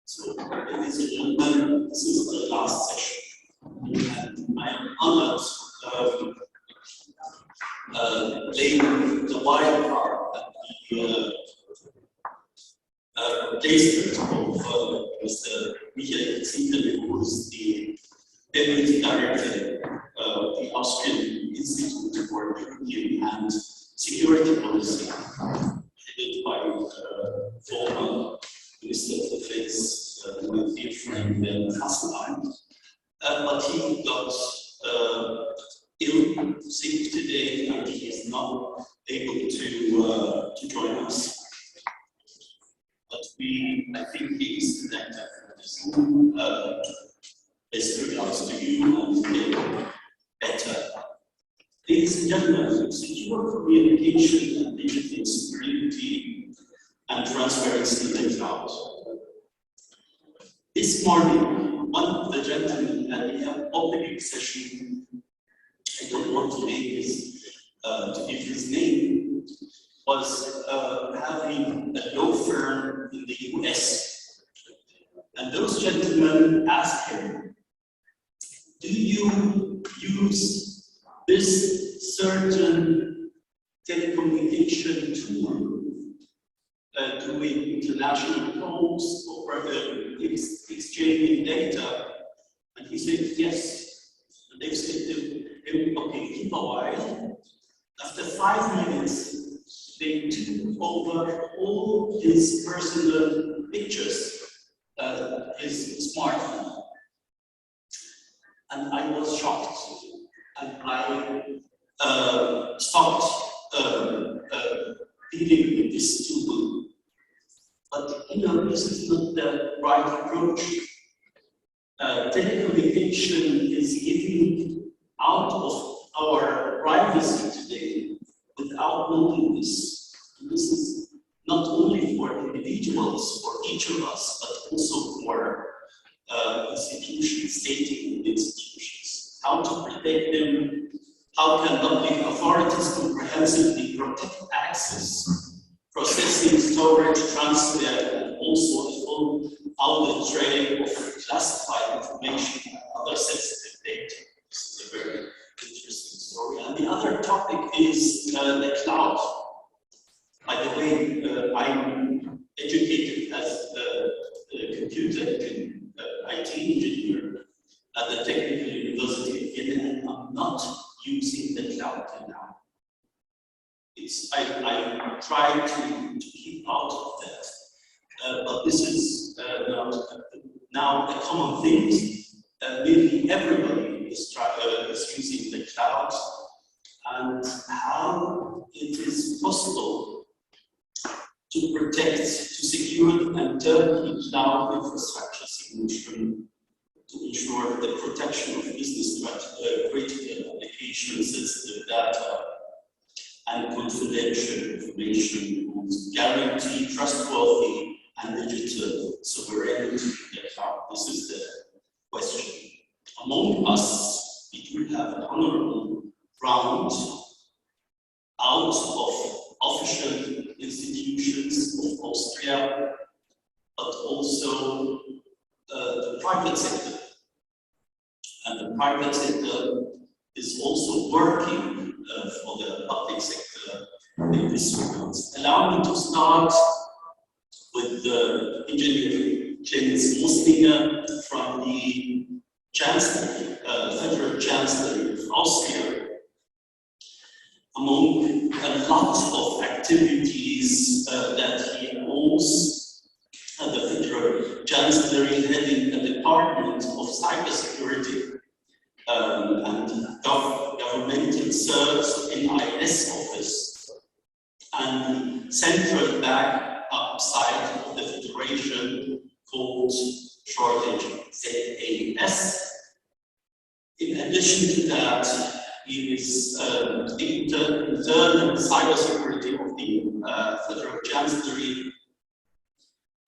So, ladies and gentlemen, this is the last session, and I am honored playing the wild card at the placement of Mr. Michael, who is the Deputy Director of the Austrian Institute for European and Security Policy, headed by former Minister of Defense, my dear friend Hasselheim. But he got ill, sick today, and he is not able to join us. But I think he is connected from best regards to you and better. Ladies and gentlemen, secure communication and digital security and transparency in the cloud. This morning, one of the gentlemen at the public session, I don't want to name to give his name, was having a law firm in the US. And those gentlemen asked him, do you use this certain telecommunication tool doing international calls or exchanging data? And he said, yes. And they said to him, okay, keep a while. After 5 minutes, they took over all his personal pictures, his smartphone. And I was shocked. And I stopped dealing with this tool. But this is not the right approach. Telecommunication is giving out of our privacy today without knowing this. And this is not only for individuals, for each of us, but also for institutions, state institutions. How to protect them, how can public authorities comprehensively protect access, processing, storage, transfer, and also a full outlet trail of classified information and other sensitive data. This is a very interesting story. And the other topic is the cloud. By the way, I'm educated as a computer and IT engineer at the Technical University of Vienna, and I'm not using the cloud now. I try to keep out of that, but this is now a common thing. Nearly everybody is using the cloud, and how it is possible to protect, to secure and turnkey cloud infrastructure solution to ensure the protection of business critical applications, sensitive data, and confidential information, and guarantee trustworthy and digital sovereignty in the cloud. This is the question. Among us, we do have an honorable round out of official institutions of Austria, but also the private sector. And the private sector is also working for the public sector in this regard. Allow me to start with the engineer Clemens Möslinger from the Chancellery, Federal Chancellery of Austria. Among a lot of activities that he owns, the Federal Chancellery heading the Department of Cybersecurity and governmental service NIS office, and central backup site of the Federation called shortage ZAS. In addition to that, he is the internal cybersecurity of the Federal Chancellery,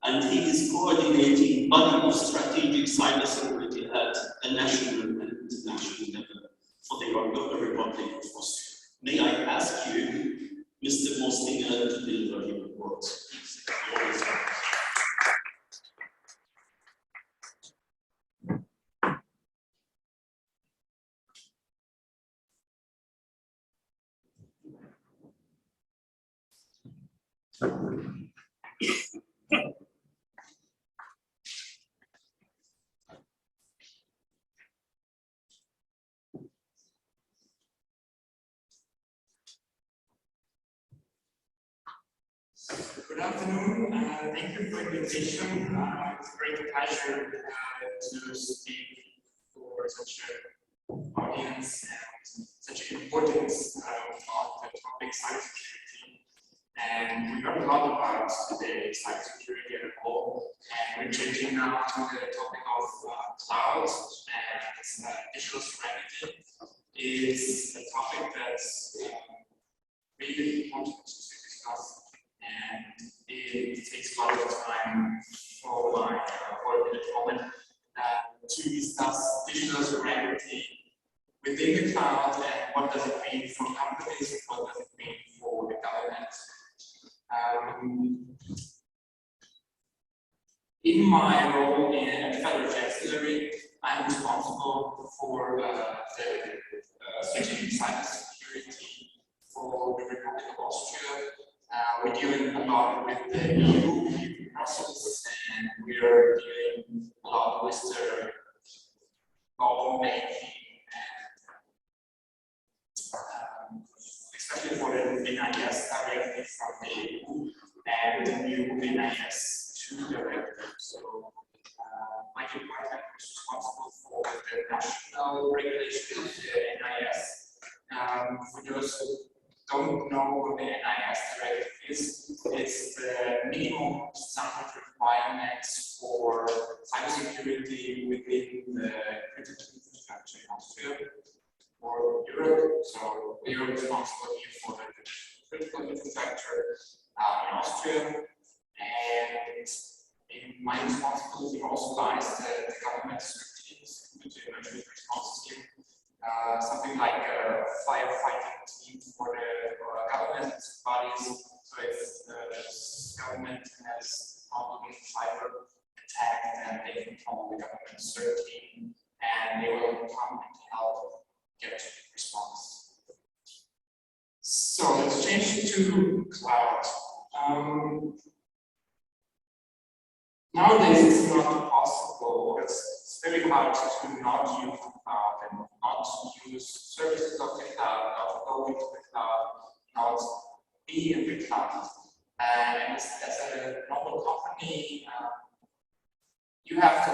and he is coordinating body of strategic cybersecurity at the national and international level for the Republic of Austria. May I ask you, Mr. Möslinger, to deliver your report? Good afternoon. Thank you for the invitation. It's a great pleasure to speak for such an audience and such importance on the topic cybersecurity. And we heard a lot about today cybersecurity as a whole, and we're changing now to the topic of cloud and digital sovereignty. Is a topic that's really important to discuss. And it takes a lot of time for my work at the moment to discuss digital sovereignty within the cloud and what does it mean for companies, what does it mean for the government. In my role at the Federal Chancellery, I'm responsible for the strategic cybersecurity for the Republic of Austria. We're dealing a lot with the EU process, and we are dealing a lot with the lawmaking, and especially for the NIS directive from the EU and the new NIS 2 directive. So my department is responsible for the national regulation of the NIS. For those who don't know what the NIS directive is, it's the minimum standard requirements for cybersecurity within the critical infrastructure in Austria or Europe. So we are responsible here for the critical infrastructure in Austria, and in my responsibility also lies the government teams, the emergency response team. Something like a firefighting team for the government bodies. So if the government has a problem with cyber attack, then they can call the government CERT team and they will come and help get response. So let's change to cloud. Nowadays it's not possible, it's very hard to not use the cloud and not use services of the cloud, not go into the cloud, not be in the cloud. And as a normal company, you have to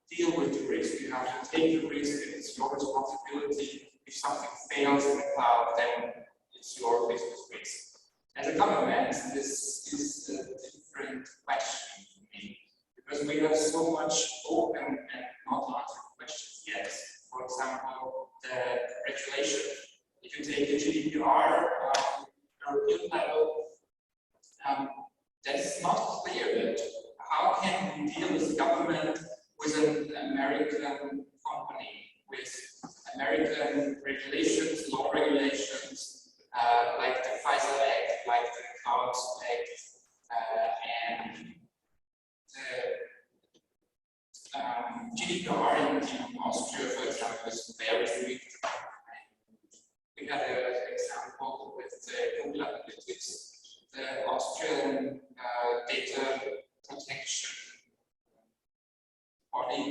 deal with the risk, you have to take the risk, it's your responsibility. If something fails in the cloud, then it's your business risk. As a government, this is a different question for me, because we have so much open and not answered questions yet. For example, the regulation. If you take the GDPR, European level, that is not clear that how can we deal as a government with an American company, with American regulations, law regulations, like the FISA Act, like the Cloud Act, and the GDPR in Austria, for example, is very strict. We had an example with the Google Analytics. The Austrian data protection body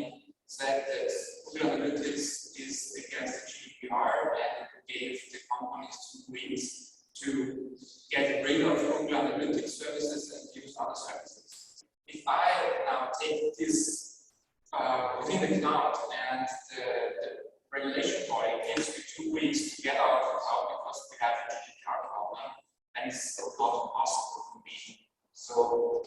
said that Google Analytics is against the GDPR and gave the companies 2 weeks to get rid of Google Analytics services and use other services. If I now take this within the cloud and the regulation body gives me 2 weeks to get out of the cloud because we have a GDPR problem, then it's not possible for me. So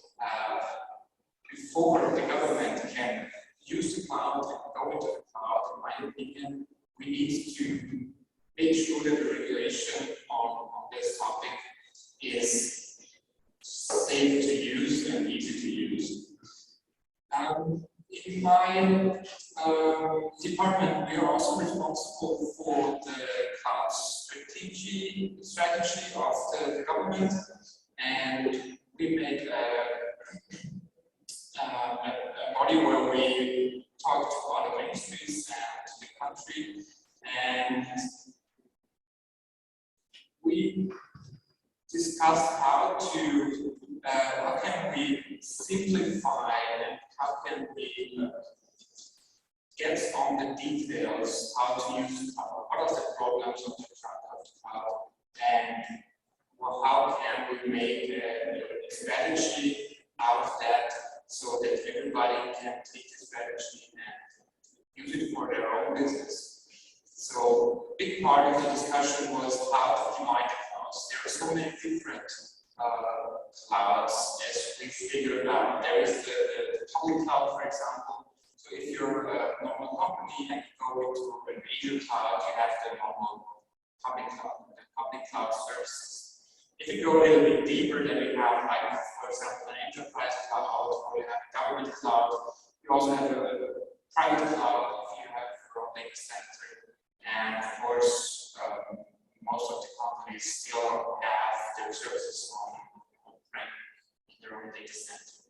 before the government can use the cloud and go into the cloud, in my opinion, we need to make sure that the regulation on this topic is safe to use and easy to use. In my department, we are also responsible for the cloud strategy of the government, and we make a body where we talk to other ministries and to the country, and we discuss how to simplify and how can we get on the details, how to use cloud, what are the problems of the cloud, and how can we make a strategy out of that so that everybody can take the strategy and use it for their own business. So a big part of the discussion was how to define the clouds. There are so many different clouds as we figured out. There is the public cloud, for example. So if you're a normal company and you go into an Azure cloud, you have the normal public cloud services. If you go a little bit deeper, then you have, like, for example, an enterprise cloud, or you have a government cloud. You also have a private cloud if you have your own data center. And of course, most of the companies still have their services on-prem in their own data center.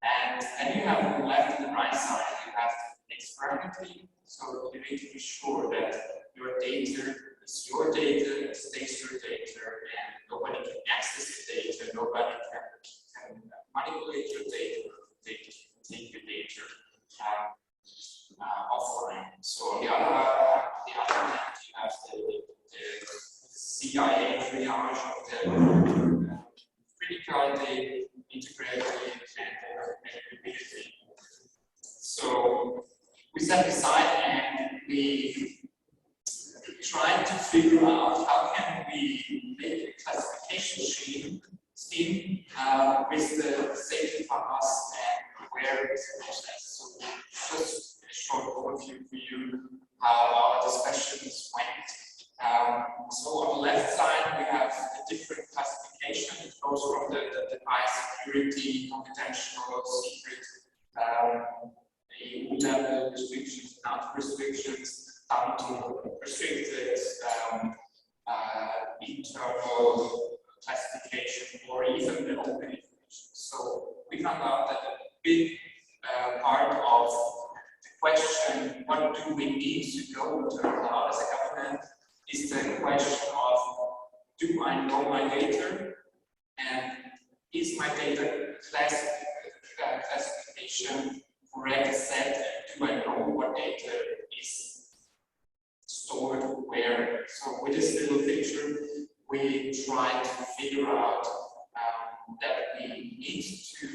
And then you have on the left and the right side, you have the experimenting. So you need to be sure that your data is your data, it stays your data, and nobody can access the data, nobody can manipulate your data, take your data offline. So on the other hand, you have the CIA triage of the criticality, integrity, and availability. So we set aside and we tried to figure out how can we make a classification scheme with the safety paths and where is the process. So just a short overview for you how our discussions went. So on the left side we have the different classification. It goes from the high security, confidential, secret, EU level restrictions, not restrictions, down to restricted, internal classification, or even the open information. So we found out that a big part of the question, what do we need to go to the cloud as a government, is the question of, do I know my data, and is my data classification correct set, and do I know what data is stored where? So with this little picture, we try to figure out that we need to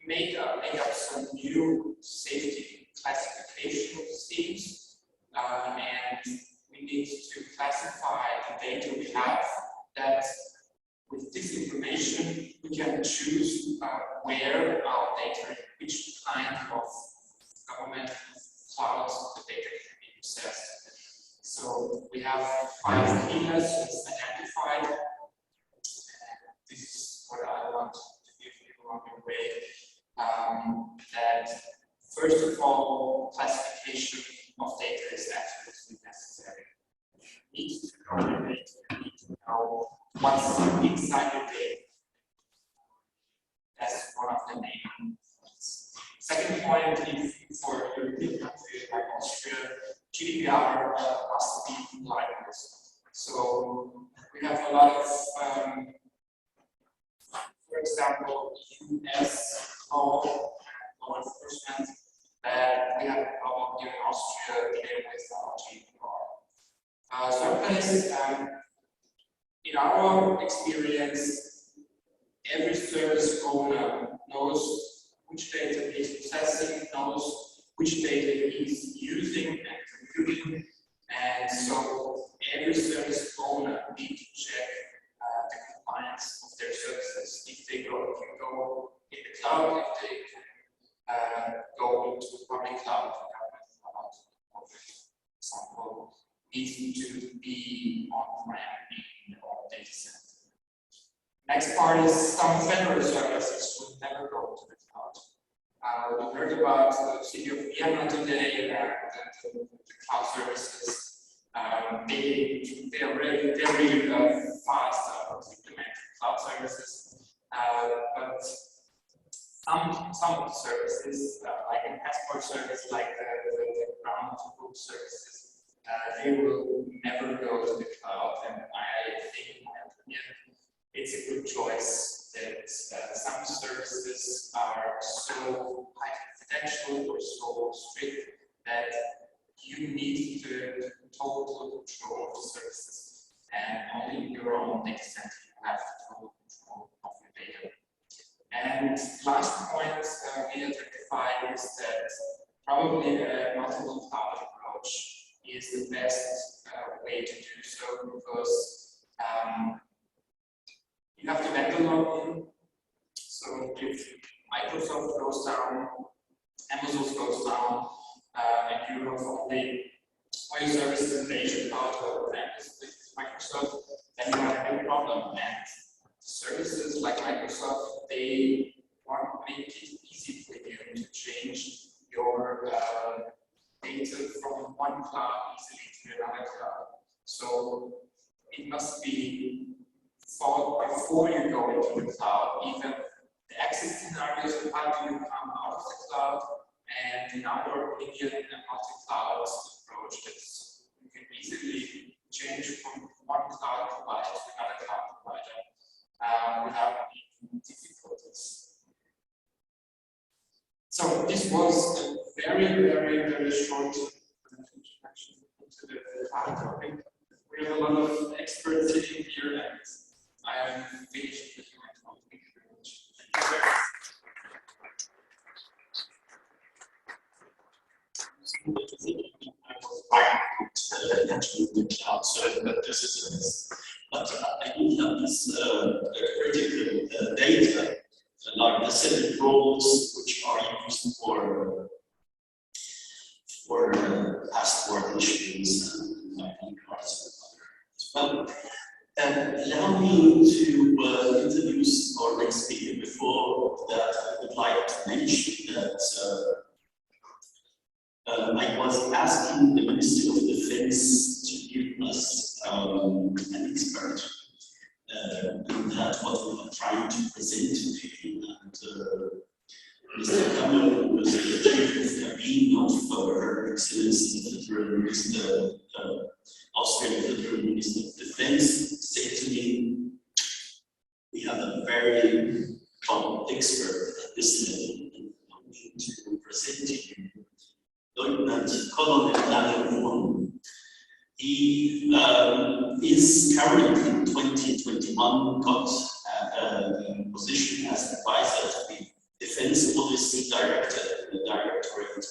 make up some new safety classification schemes, and we need to classify the data we have, that with this information we can choose where our data, which kind of government clouds the data can be processed. So we have 5 pillars identified. This is what I want to give you on your way. That first of all, classification of data is absolutely necessary. You need to coordinate, you need to know what's inside your data. That's one of the main points. Second point, if for European countries like Austria, GDPR must be compliant with. So we have a lot of, for example, US law enforcement that we have a problem here in Austria dealing with our GDPR. So place, in our experience, every service owner knows which data he is processing, knows which data he is using and computing, and so every service owner needs to check the compliance of their services. If they go in the cloud, if they can go into public cloud, government cloud, for example, needs to be on-prem in their own data center. Next part is some federal services will never go to the cloud. We heard about the city of Vienna today, the cloud services. They are really fast implementing cloud services, but some of the services, like a passport service, like the ground book services, they will never go to the cloud. And I think, in my opinion, it's a good choice that some services are so high confidential or so strict that you need the total control of the services, and only in your own data center you have total control of your data. And last point we identified is that probably a multiple cloud approach is the best way to do so, because you have the vendor login. So if Microsoft goes down, Amazon goes down, and you have only all your services in the Asian cloud or with Microsoft, then you have a big problem. And services like Microsoft, they want to make it easy for you to change your data from one cloud easily to another cloud. So it must be thought before you go into the cloud, even the exit scenarios of how do you come out of the cloud, and in our opinion, a multi-cloud approach that you can easily change from one cloud provider to another cloud provider without any difficulties. So this was a very short introduction to the cloud topic. We have a lot of experts sitting here, and I am finished with my talk. Thank you very much. Actually, the cloud, so but this is but I do have this critical data, like the separate roles which are used for passport issues and ID cards and other as well. Allow me to introduce our next speaker. Before that, I would like to mention that I was asking the Minister of Defense to give us an expert in that what we are trying to present today. And Mr. Grabner, who was the chief of cabinet of Her Excellency the Federal Minister, Austrian Federal Minister of Defense, said to me, we have a very top expert at this level, and I need to present to you Lieutenant Colonel Wurm. He is currently in 2021 got the position as advisor to the Defense Policy Director in the Directorate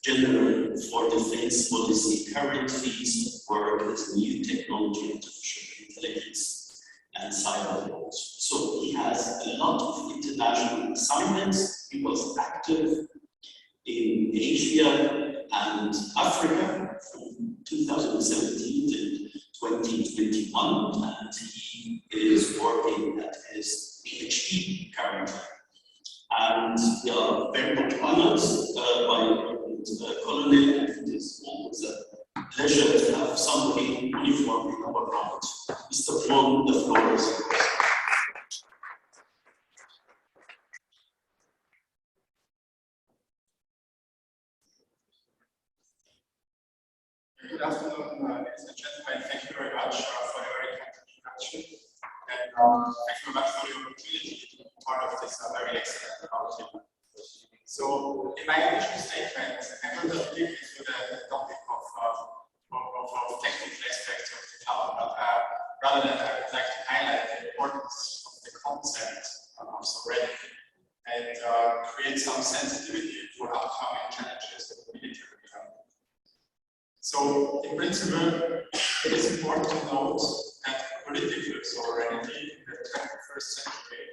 General for Defense Policy. Currently, his work is new technology, artificial intelligence, and cyber laws. So he has a lot of international assignments. He was active in Asia and Africa from 2017 to 2021, and he is working at his PhD currently. And we are very much honored by Colonel, and it is always a pleasure to have somebody in uniform in our round. Mr. Wurm, the floor is yours. Good afternoon, ladies and gentlemen. Thank you very much for the very kind introduction. And thank you very much for the opportunity to be part of this very excellent outing. So, in my initial statement, I'm going to dig into the topic of technical aspects of the cloud, but rather than I would like to highlight the importance of the concept of sovereignty and create some sensitivity for upcoming challenges of military. So, in principle, it is important to note that political sovereignty in the 21st century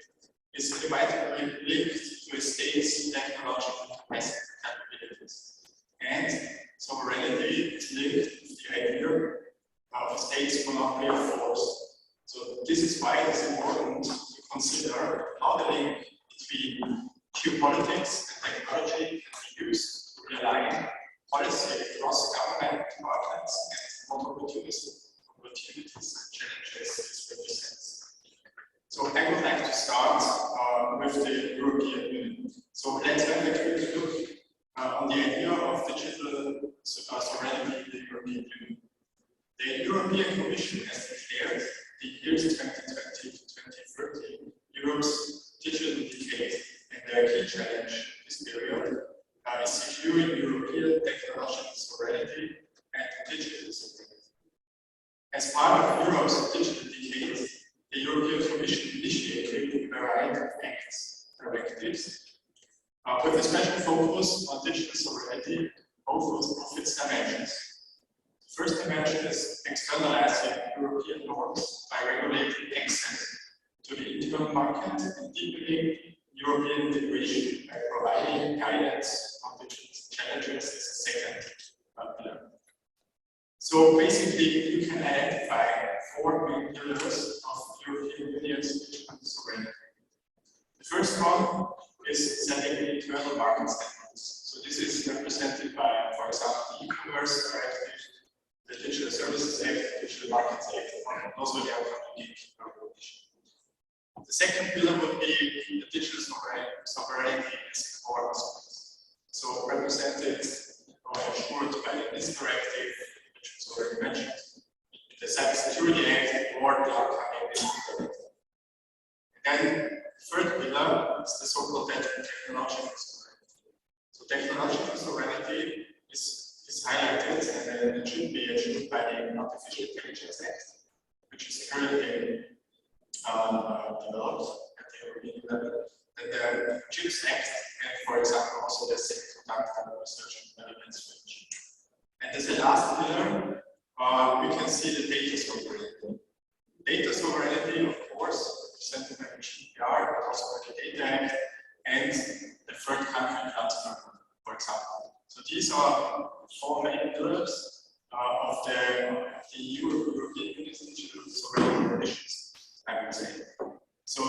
is intimately linked to a state's technological capabilities. And sovereignty is linked with the idea of a state's monopoly of force. So, this is why it is important to consider how the link between geopolitics and technology can be used to realign policy across government departments and what opportunities and challenges this represents. So I would like to start with the European Union. So let's have a quick look on the idea of digital sovereignty in the European Union. The European Commission has declared the years 2020 to 2030 Europe's digital challenge this period is securing European technological sovereignty and digital sovereignty. As part of Europe's digital decade, the European Commission initiated a variety of acts, directives, with a special focus on digital sovereignty, both of its dimensions. The first dimension is externalizing European norms by regulating access to the internal market and deepening European integration by providing guidance on digital challenges as a second pillar. So basically, you can identify 4 main pillars of European Union's digital sovereignty. The first one is setting the internal market standards. So this is represented by, for example, the e-commerce directive, the Digital Services Act, the Digital Markets Act, and also the upcoming gatekeeper regulation. The second pillar would be the digital sovereignty as a core aspect. So represented or ensured by this directive, which was already mentioned, the Cybersecurity Act or the upcoming directive. And then the third pillar is the so-called technological sovereignty. So technological sovereignty is highlighted and it should be achieved by the Artificial Intelligence Act, which is currently developed at the European level, and the CHIPS Act, and for example, also the Semiconductor Research and Development Strategy. And as a last pillar, we can see the data sovereignty. Data sovereignty, of course, represented by the GDPR, but also by the Data Act, and the third country transfer, for example. So these are 4 main pillars of the European Union's digital sovereignty ambitions, I would say. So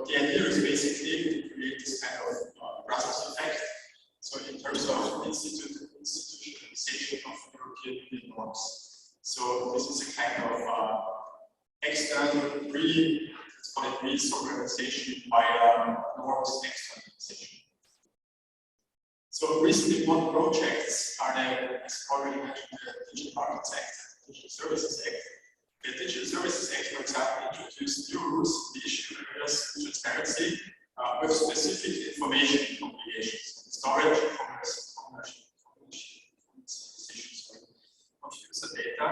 the idea is basically to create this kind of Brussels effect. So in terms of institutionalization of European Union norms. So this is a kind of external let's call it re-sovereignization via norms externalization. So recently won projects are the, as already mentioned, the Digital Markets Act, Digital Services Act. The Digital Services Act, for example, introduced new rules, the issue areas transparency, with specific information obligations, storage, commercial of user data,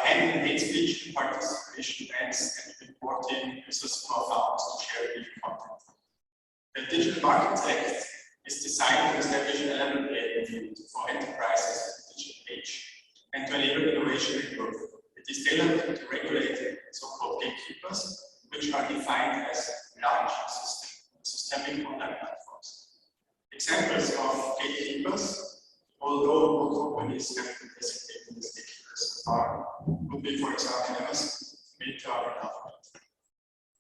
and hate speech and participation events, and reporting users' profiles to share video content. The Digital Markets Act is designed to establish a level playing field for enterprises in the digital age and to enable innovation and growth. It is tailored to regulate so-called gatekeepers, which are defined as large systemic online platforms. Examples of gatekeepers, although no companies have been designated as gatekeepers so far, would be, for example, Amazon, Meta, and Alphabet.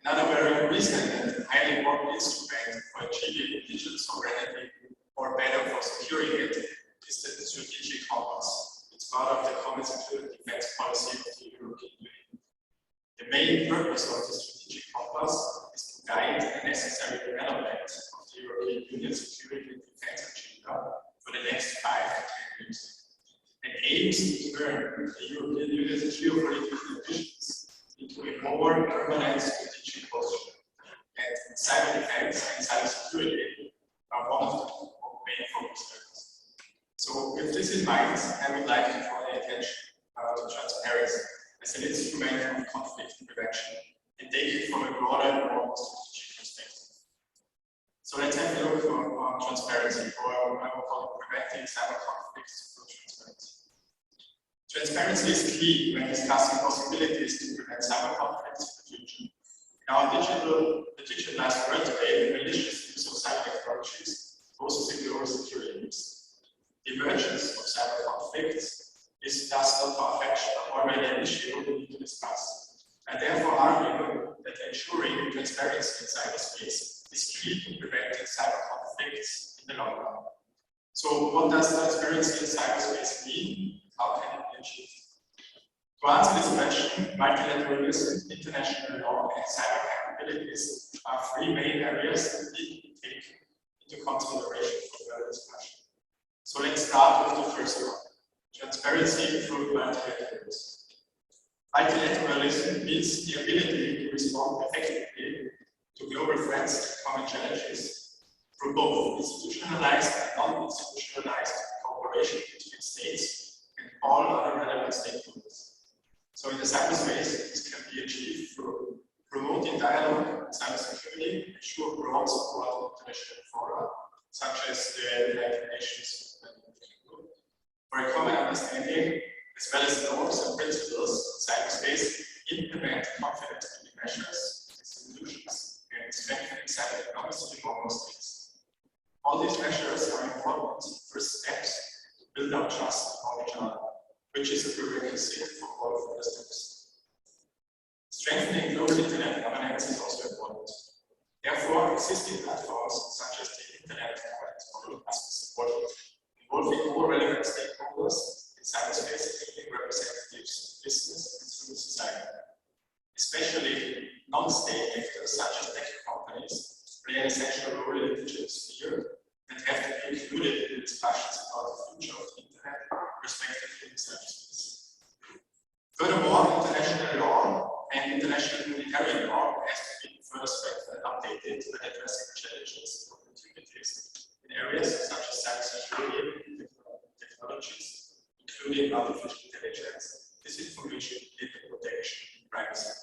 Another very recent and highly important instrument for achieving digital sovereignty, or better for securing it, is the strategic compass. It's part of the common security defense policy of the European Union. The main purpose of the strategic compass is to guide the necessary development of the European Union security and defense agenda for the next 5 to 10 years. It aims to turn the European Union's geopolitical ambitions into a more permanent strategic posture. And cyber defense and cybersecurity are one of the main focus areas. So with this in mind, I would like to draw the attention to transparency as an instrument of conflict prevention and take it from a broader and more strategic perspective. So let's have a look on transparency, or I will call it preventing cyber conflicts through transparency. Transparency is key when discussing possibilities to prevent cyber conflicts in the future. In our digitalized world today, the malicious use of cyber technologies poses a global security risk. The emergence of cyber conflicts is thus not far-fetched, but already an issue we need to discuss. I therefore argue that ensuring transparency in cyberspace is key to preventing cyber conflicts in the long run. So what does transparency in cyberspace mean? How can it be achieved? To answer this question, multilateralism, international law, and cyber capabilities are 3 main areas that need to be taken into consideration for further discussion. So let's start with the first one, transparency through multilateralism. Multilateralism means the ability to respond effectively to global threats and common challenges, through both institutionalized and non-institutionalized cooperation between states and all other relevant stakeholders. So in the cyberspace, this can be achieved through promoting dialogue in cybersecurity, ensure broad support of international fora, such as the United Nations Group, for a common understanding, as well as norms and principles in cyberspace, implement confidence-building measures, solutions, and strengthening cyber diplomacy among all states. All these measures are important first steps to build up trust among each other, which is a prerequisite for all further steps. Strengthening global internet governance is also important. Therefore, existing platforms such as the Internet Governance Model must be supported, involving all relevant stakeholders in cyberspace, including representatives of business and civil society. Especially non-state actors such as tech companies play an essential role in the digital sphere and have to be included in discussions about the future of the Internet, respectively in cyberspace. Furthermore, international law and international humanitarian law has to be further strengthened and updated when addressing challenges and opportunities in areas such as cybersecurity, technologies, including artificial intelligence, disinformation, data protection, and privacy.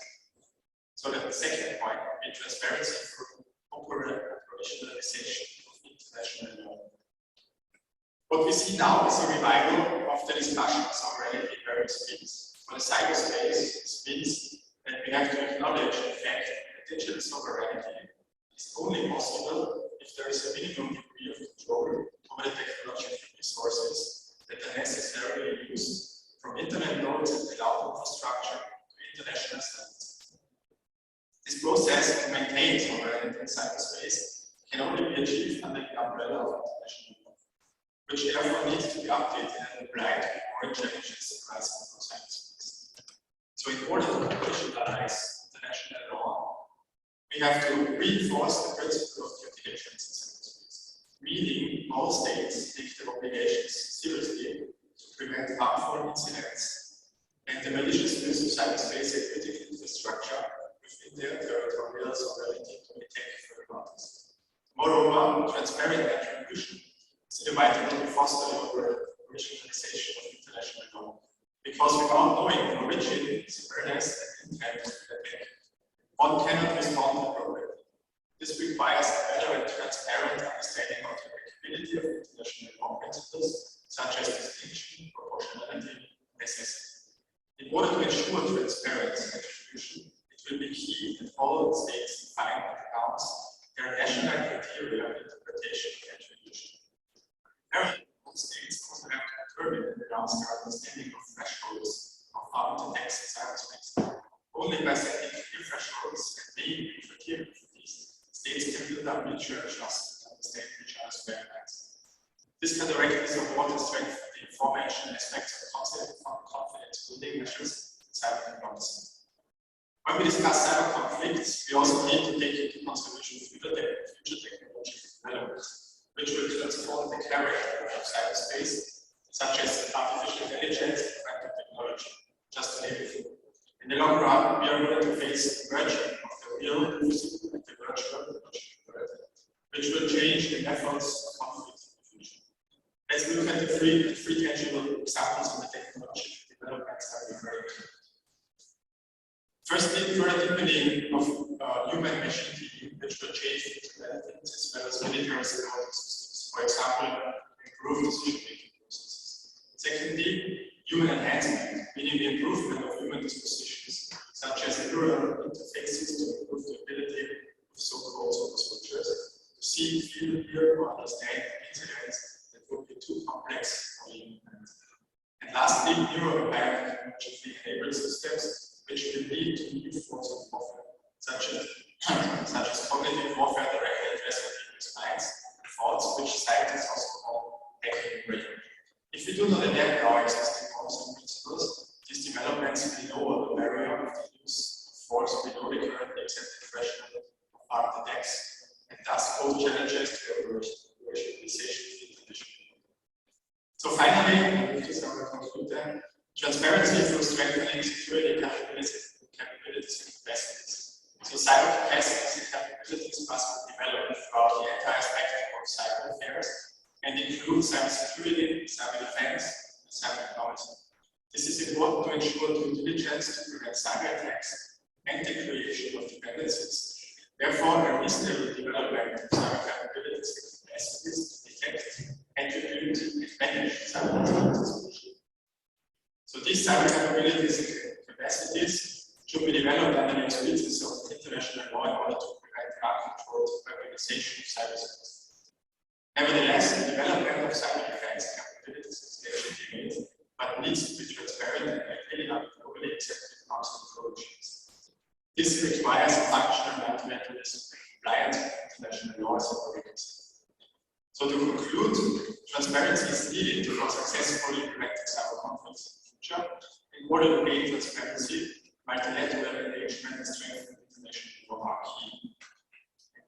So the second point would be transparency through operationalization of international law. What we see now is a revival of the discussions already in various fields. For the cyberspace, this means that we have to acknowledge the fact that digital sovereignty is only possible if there is a minimum degree of control over the technological resources that are necessarily used, from internet nodes and cloud infrastructure to international standards. This process to maintain sovereignty in cyberspace can only be achieved under the umbrella of international law, which therefore needs to be updated and applied to more challenges arising from cyberspace. So in order to operationalize international law, we have to reinforce the principle of due diligence in cyberspace, meaning all states take their obligations seriously to prevent harmful incidents and the malicious use of cyberspace and critical infrastructure within their territorial sovereignty to attack third parties. Moreover, transparent attribution is vital to foster the operationalization of international law. Because without knowing the origin, awareness, and intent of the attack, one cannot respond appropriately. This requires a better and transparent understanding of the applicability of international law principles, such as distinction, proportionality, and necessity. In order to ensure transparent attribution, it will be key that all states define and announce their national criteria of interpretation of attribution. All states also have to determine and announce their understanding of thresholds of armed attacks in cyberspace. Only by setting clear thresholds and naming criteria for these, states can build up mutual trust and understand each other's guidelines. This can directly support and strengthen the aforementioned aspects of confidence building measures in cyber diplomacy. When we discuss cyber conflicts, we also need to take into consideration future technological developments, which will transform the character of cyberspace, such as artificial intelligence and quantum technology, just to name a few. In the long run, we are going to face the merging of the real, physical, and the virtual world, which will change the methods of conflict in the future. Let's look at the three tangible examples of the technological developments I'm referring to. Firstly, further deepening of human machine team, which will change future benefits as well as military supporting systems, for example, improve decision-making processes. Secondly, human enhancement, meaning the improvement of human dispositions, such as neural interfaces to improve the ability of so-called super soldiers to see, feel, hear, or understand incidents that would be too complex for human hands. And lastly, neurobiologically enabled systems which will lead to new forms of warfare, such as cognitive warfare directly addressing people's minds and thoughts, which scientists also call hacking the brain. If we do not adapt our existing norms and principles, these developments will lower the barrier of the use of force below the currently accepted threshold of armed attacks, and thus pose challenges to operationalization of the international. So finally, I will just conclude then. Transparency through strengthening security capabilities and capacities. So cyber capacities and capabilities must be developed throughout the entire spectrum of affairs and include cybersecurity, cyber defense, and cyber diplomacy. This is important to ensure due diligence to prevent cyber attacks and the creation of dependencies. Therefore, a reasonable development of cyber capabilities is to detect, attribute, and manage cyber attacks. So these cyber capabilities and capacities should be developed under the auspices of international law in order to prevent uncontrolled weaponization of cyberspace. Nevertheless, the development of cyber defense capabilities is legitimate, but needs to be transparent and clearly not globally accepted council approaches. This requires a functional multilateralism compliant with international laws and organizations. So to conclude, transparency is needed to successfully prevent cyber conflicts in the future. In order to gain transparency, multilateral engagement and strengthen international law are key.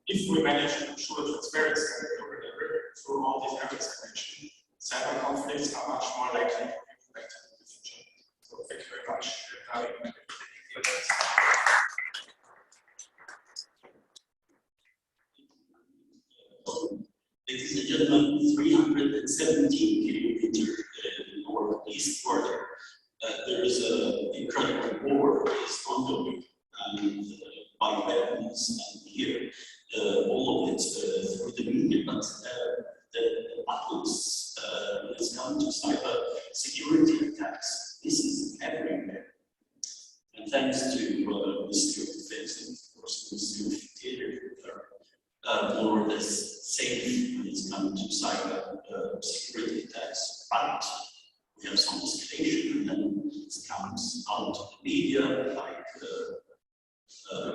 If we manage to ensure transparency at the global level through all these areas I mentioned, cyber conflicts are much more likely to be prevented in the future. So thank you very much. Ladies and gentlemen, 317 kilometers northeast border, there is an incredible war that is ongoing by weapons and here, all of it through the media, but the battles when it's come to cyber security attacks, this is everywhere. And thanks to Ministry of Defense and of course Ministry of Interior, more or less safe when it's come to cyber security attacks, but we have some escalation and then it comes out of the media, like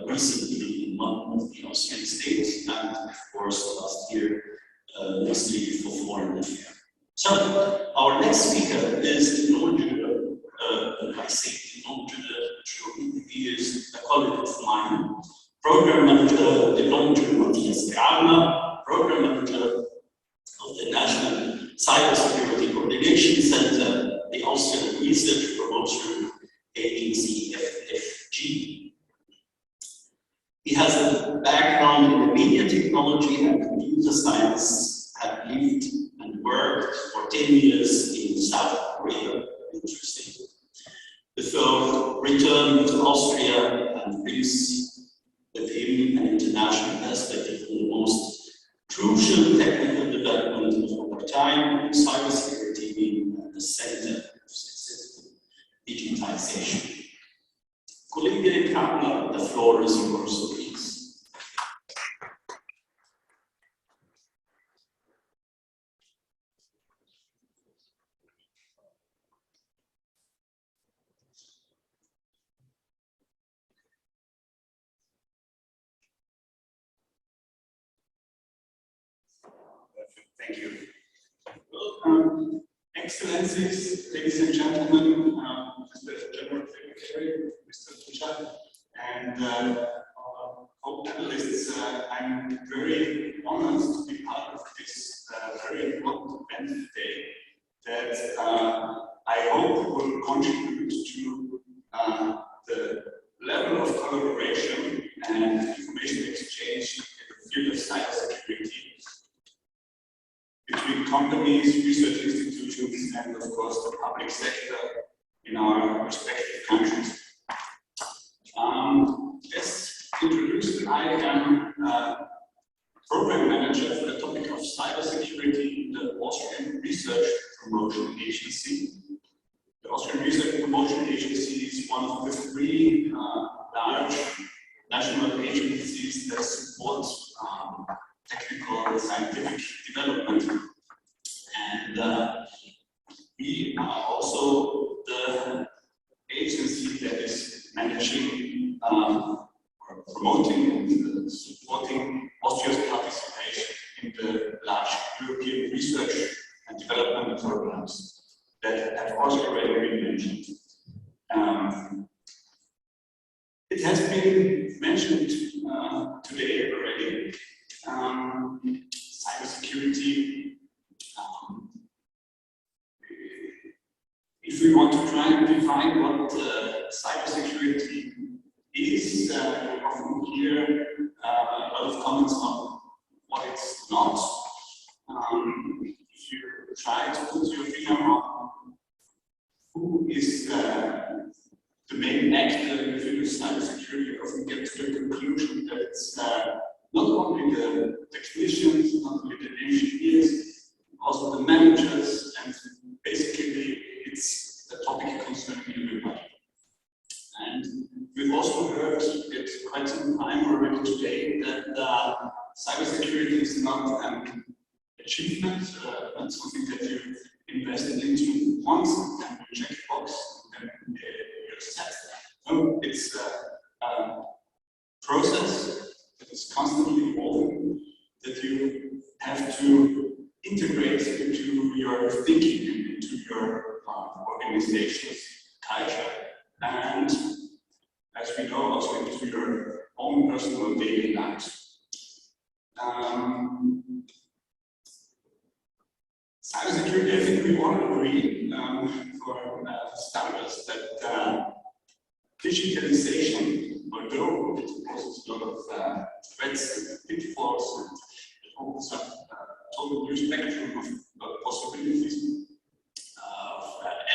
recently in one of the Austrian states, and of course last year, Ministry for Foreign Affairs. So, our next speaker is the knowledgeable, I say the knowledgeable, he is a colleague of mine, Program Manager, the knowledgeable Matthias Grabner, Program Manager of the National Cybersecurity Coordination Center, the Austrian Research Promotion AACC. He has a background in the media technology and computer science, had lived and worked for 10 years in South Korea. Interesting. Before returning to Austria and brings with him an international perspective on the most crucial technical development of our time in cybersecurity being at the center of successful digitization. Kollege Grabner, the floor is yours, please. Thank you. Well, Excellencies, ladies and gentlemen, Mr. General Secretary, Mr. Khouja, and our co-panelists, I'm very honored to be part of this very important event today that I hope will contribute to the level of collaboration and information exchange in the field of cybersecurity between companies, research institutions, and of course the public sector in our respective countries. As introduced, I am Program Manager for the topic of cybersecurity in the Austrian Research Promotion Agency. The Austrian Research Promotion Agency is one of the three large national agencies that support technical and scientific development. And we are also the agency that is managing or promoting and supporting Austria's participation in the large European research and development programs that have also already been mentioned. It has been mentioned today already. Cybersecurity, if we want to try and define what cybersecurity is, we often hear a lot of comments on what it's not. if you try to put your finger on who is the main actor in the field of cybersecurity, you often get to the conclusion that it's not only the technicians, not only the engineers, also the managers, and basically it's the topic concerning everybody. And we've also heard it quite some time already today that cybersecurity is not an achievement, not something that you invested into once and you check a box and then you're set. No, it's a process that is constantly evolving, that you have to integrate into your thinking, into your organization's culture, and as we know, also into your own personal daily life. Cybersecurity, I think we all agree for starters that digitalization, although it poses a lot of threats and pitfalls, and it opens up a total new spectrum of possibilities of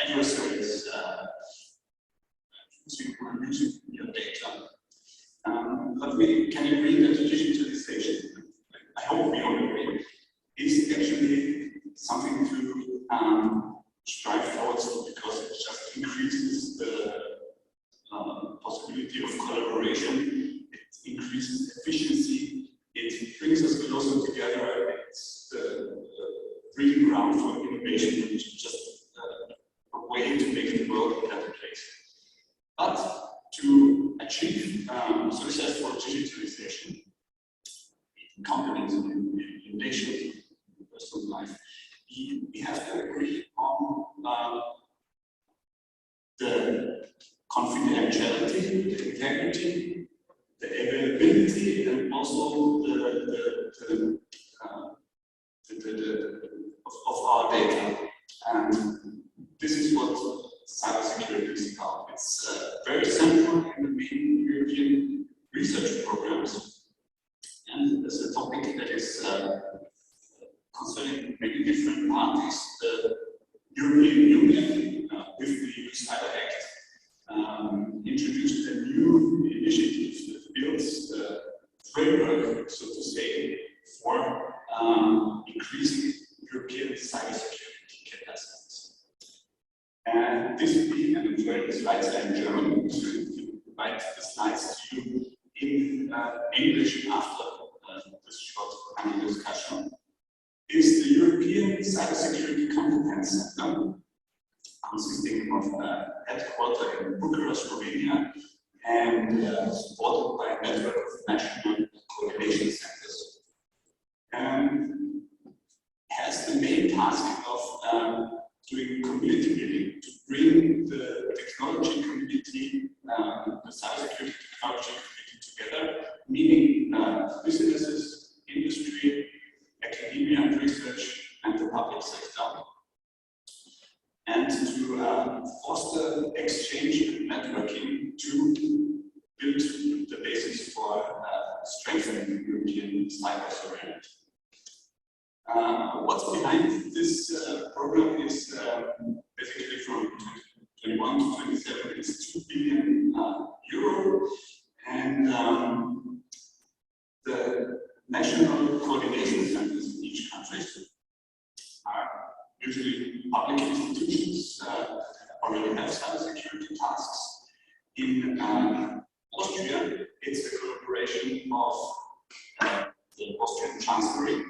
adversaries using your data. But we can agree that digitalization, I hope we all agree, is actually something to strive towards, because it just increases the possibility of collaboration, it increases efficiency, it brings us closer together, it's the breeding ground for innovation, and it's just a way to make the world a better place. But to achieve successful digitalization in companies, in nations, in personal life, we have to agree on the confidentiality, the integrity, the availability, and also of our data. And this is what cybersecurity is about. It's very central in the main European research programs, and it's a topic that is concerning many different parties. The European Union, with the Cyber Act, introduced a new initiative that builds the framework, so to say, for increasing European cybersecurity capacities. And this will be, and I'm showing the slides in German, so you provide the slides to you in English after this short panel discussion, is the European Cybersecurity Competence Center, consisting of headquarters in Bucharest, Romania, and supported by a network of national coordination centers. And has the main task of doing community building, to bring the technology community, the cybersecurity technology community together, meaning businesses, industry, academia, research, and the public sector, and to foster exchange and networking to build the basis for strengthening European cyber sovereignty. What's behind this program is basically from 2021 to 2027, it's 2 billion euro, and the national coordination centers in each country are usually public institutions that already have cybersecurity tasks. In Austria, it's a collaboration of the Austrian Chancellery,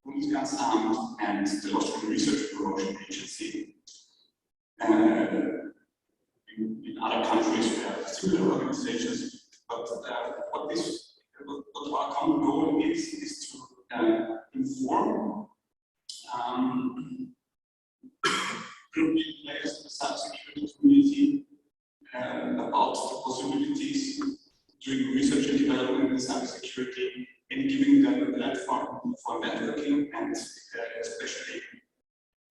and the Austrian Research Promotion Agency. In other countries, we have similar organizations, but what our common goal is to inform European players in the cybersecurity community about the possibilities doing research and development in cybersecurity, and giving them a platform for networking, and especially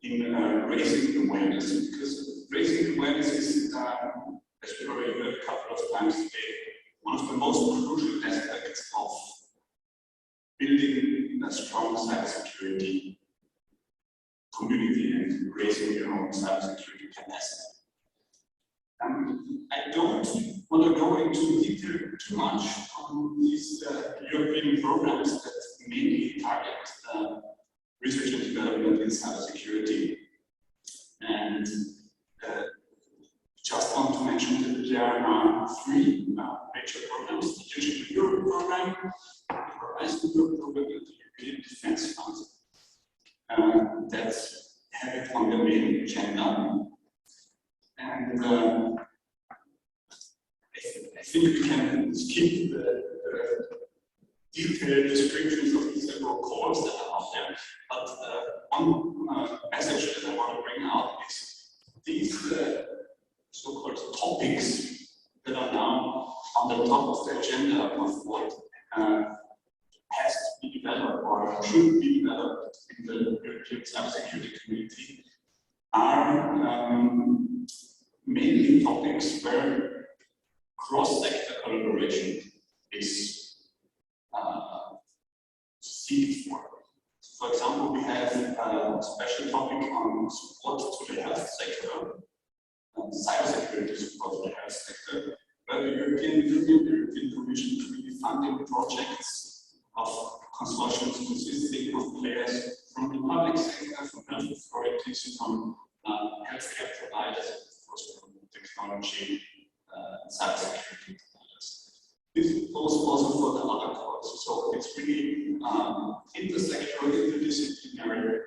in raising awareness, because raising awareness is, as we already heard a couple of times today, one of the most crucial aspects of building a strong cybersecurity community and raising your own cybersecurity capacity. I don't want to go into detail too much on these European programs that mainly target research and development in cybersecurity. And just want to mention that there are three major programs: the Digital Europe program, the Horizon Europe program, and the European Defense Fund that have it on the main agenda. And I think we can skip the detailed descriptions of the several calls that are out there, but one message that I want to bring out is these so-called topics that are now on the top of the agenda of what has to be developed or should be developed in the European cybersecurity community are mainly topics where cross-sector collaboration is seeked for. For example, we have a special topic on support to the health sector, cybersecurity support to the health sector, where the European Union, the European Commission is really funding projects of consortiums consisting of players from the public sector, from health authorities, from healthcare providers, and of course from technology and cybersecurity providers. This goes also for the other courses, so it's really intersectoral, interdisciplinary,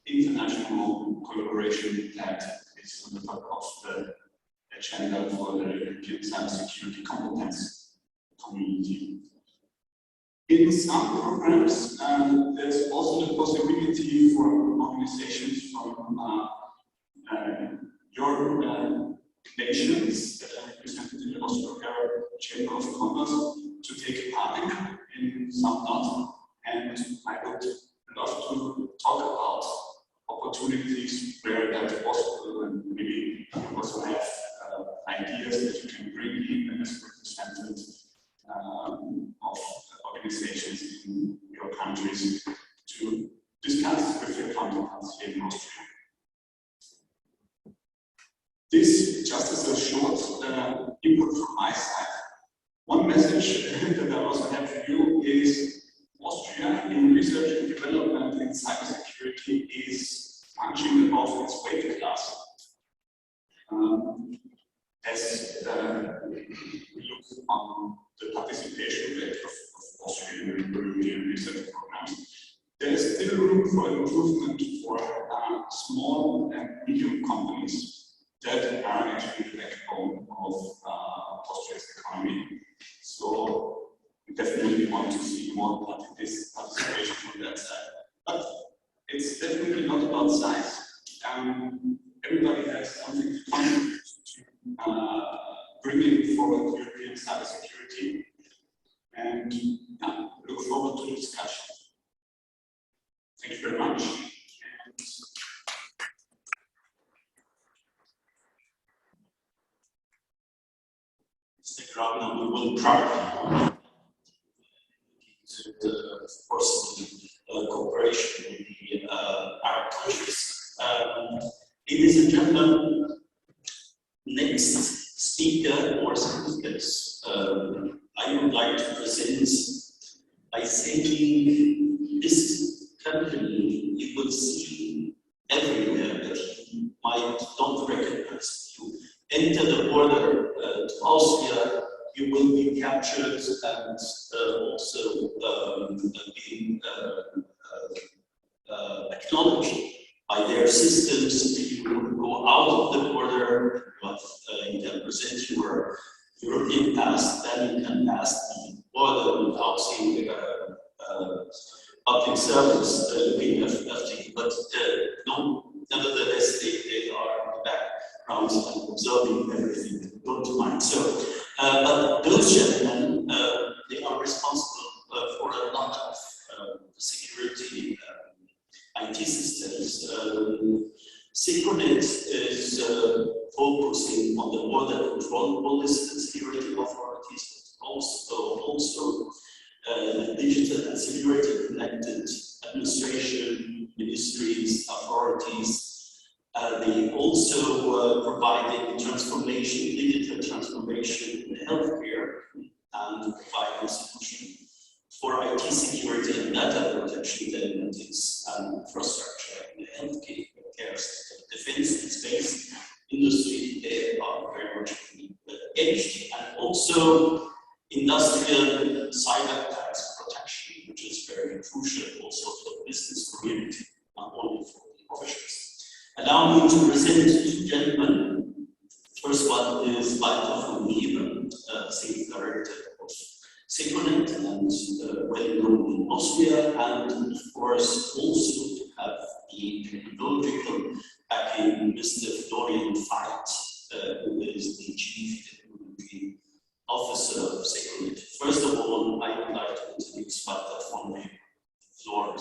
international collaboration that is on the top of the agenda for the European cybersecurity competence community. In some programs, there's also the possibility for organizations from your nations that are represented in the Austro-Arab Chamber of Commerce to take part in some not. And I would love to talk about opportunities where that's possible, and maybe you also have ideas that you can bring in as representatives of organizations in your countries to discuss with your counterparts here in Austria. This, just as a short input from my side. One message that I also have for you is Austria in research and development in cybersecurity is punching above its weight class. As we look on the participation rate of Austria in European research programs, there is still room for improvement for small and medium companies that are actually the backbone of Austria's economy. So we definitely want to see more participation from that side. But it's definitely not about size. Everybody has something to contribute to bringing forward European cybersecurity, and look forward to the discussion. Thank you very much. Mr. Grabner, we will try to foresee cooperation with the Arab countries. Ladies and gentlemen, next speaker or speakers I would like to present by saying this company you will see everywhere, but you might not recognize. You enter the border to Austria, you will be captured and also being acknowledged by their systems. You will go out of the border, but you can present your European pass, then you can pass the border without seeing public servants looking after you. But no, nevertheless, they are in the background and observing everything. Don't mind. So, but those gentlemen, they are responsible for a lot of security IT systems. Secunet is focusing on the border control policy and security authorities, but also digital and security connected administration, Ministry industries, authorities. They also provided transformation, digital transformation in healthcare, and providing solution for IT security and data protection, telematics, and infrastructure in the healthcare sector. Defense and space industry, they are very much engaged, and also industrial cyber attacks protection, which is very crucial also for the business community, not only for the officials. Allow me to present two gentlemen. First one is Wurm, Sales Director of Secunet, and well known in Austria, and of course also to have the technological backing, Mr. Florian Veit, who is the Chief Technology Officer of Secunet. First of all, I would like to introduce Walter von Wurm. Floor.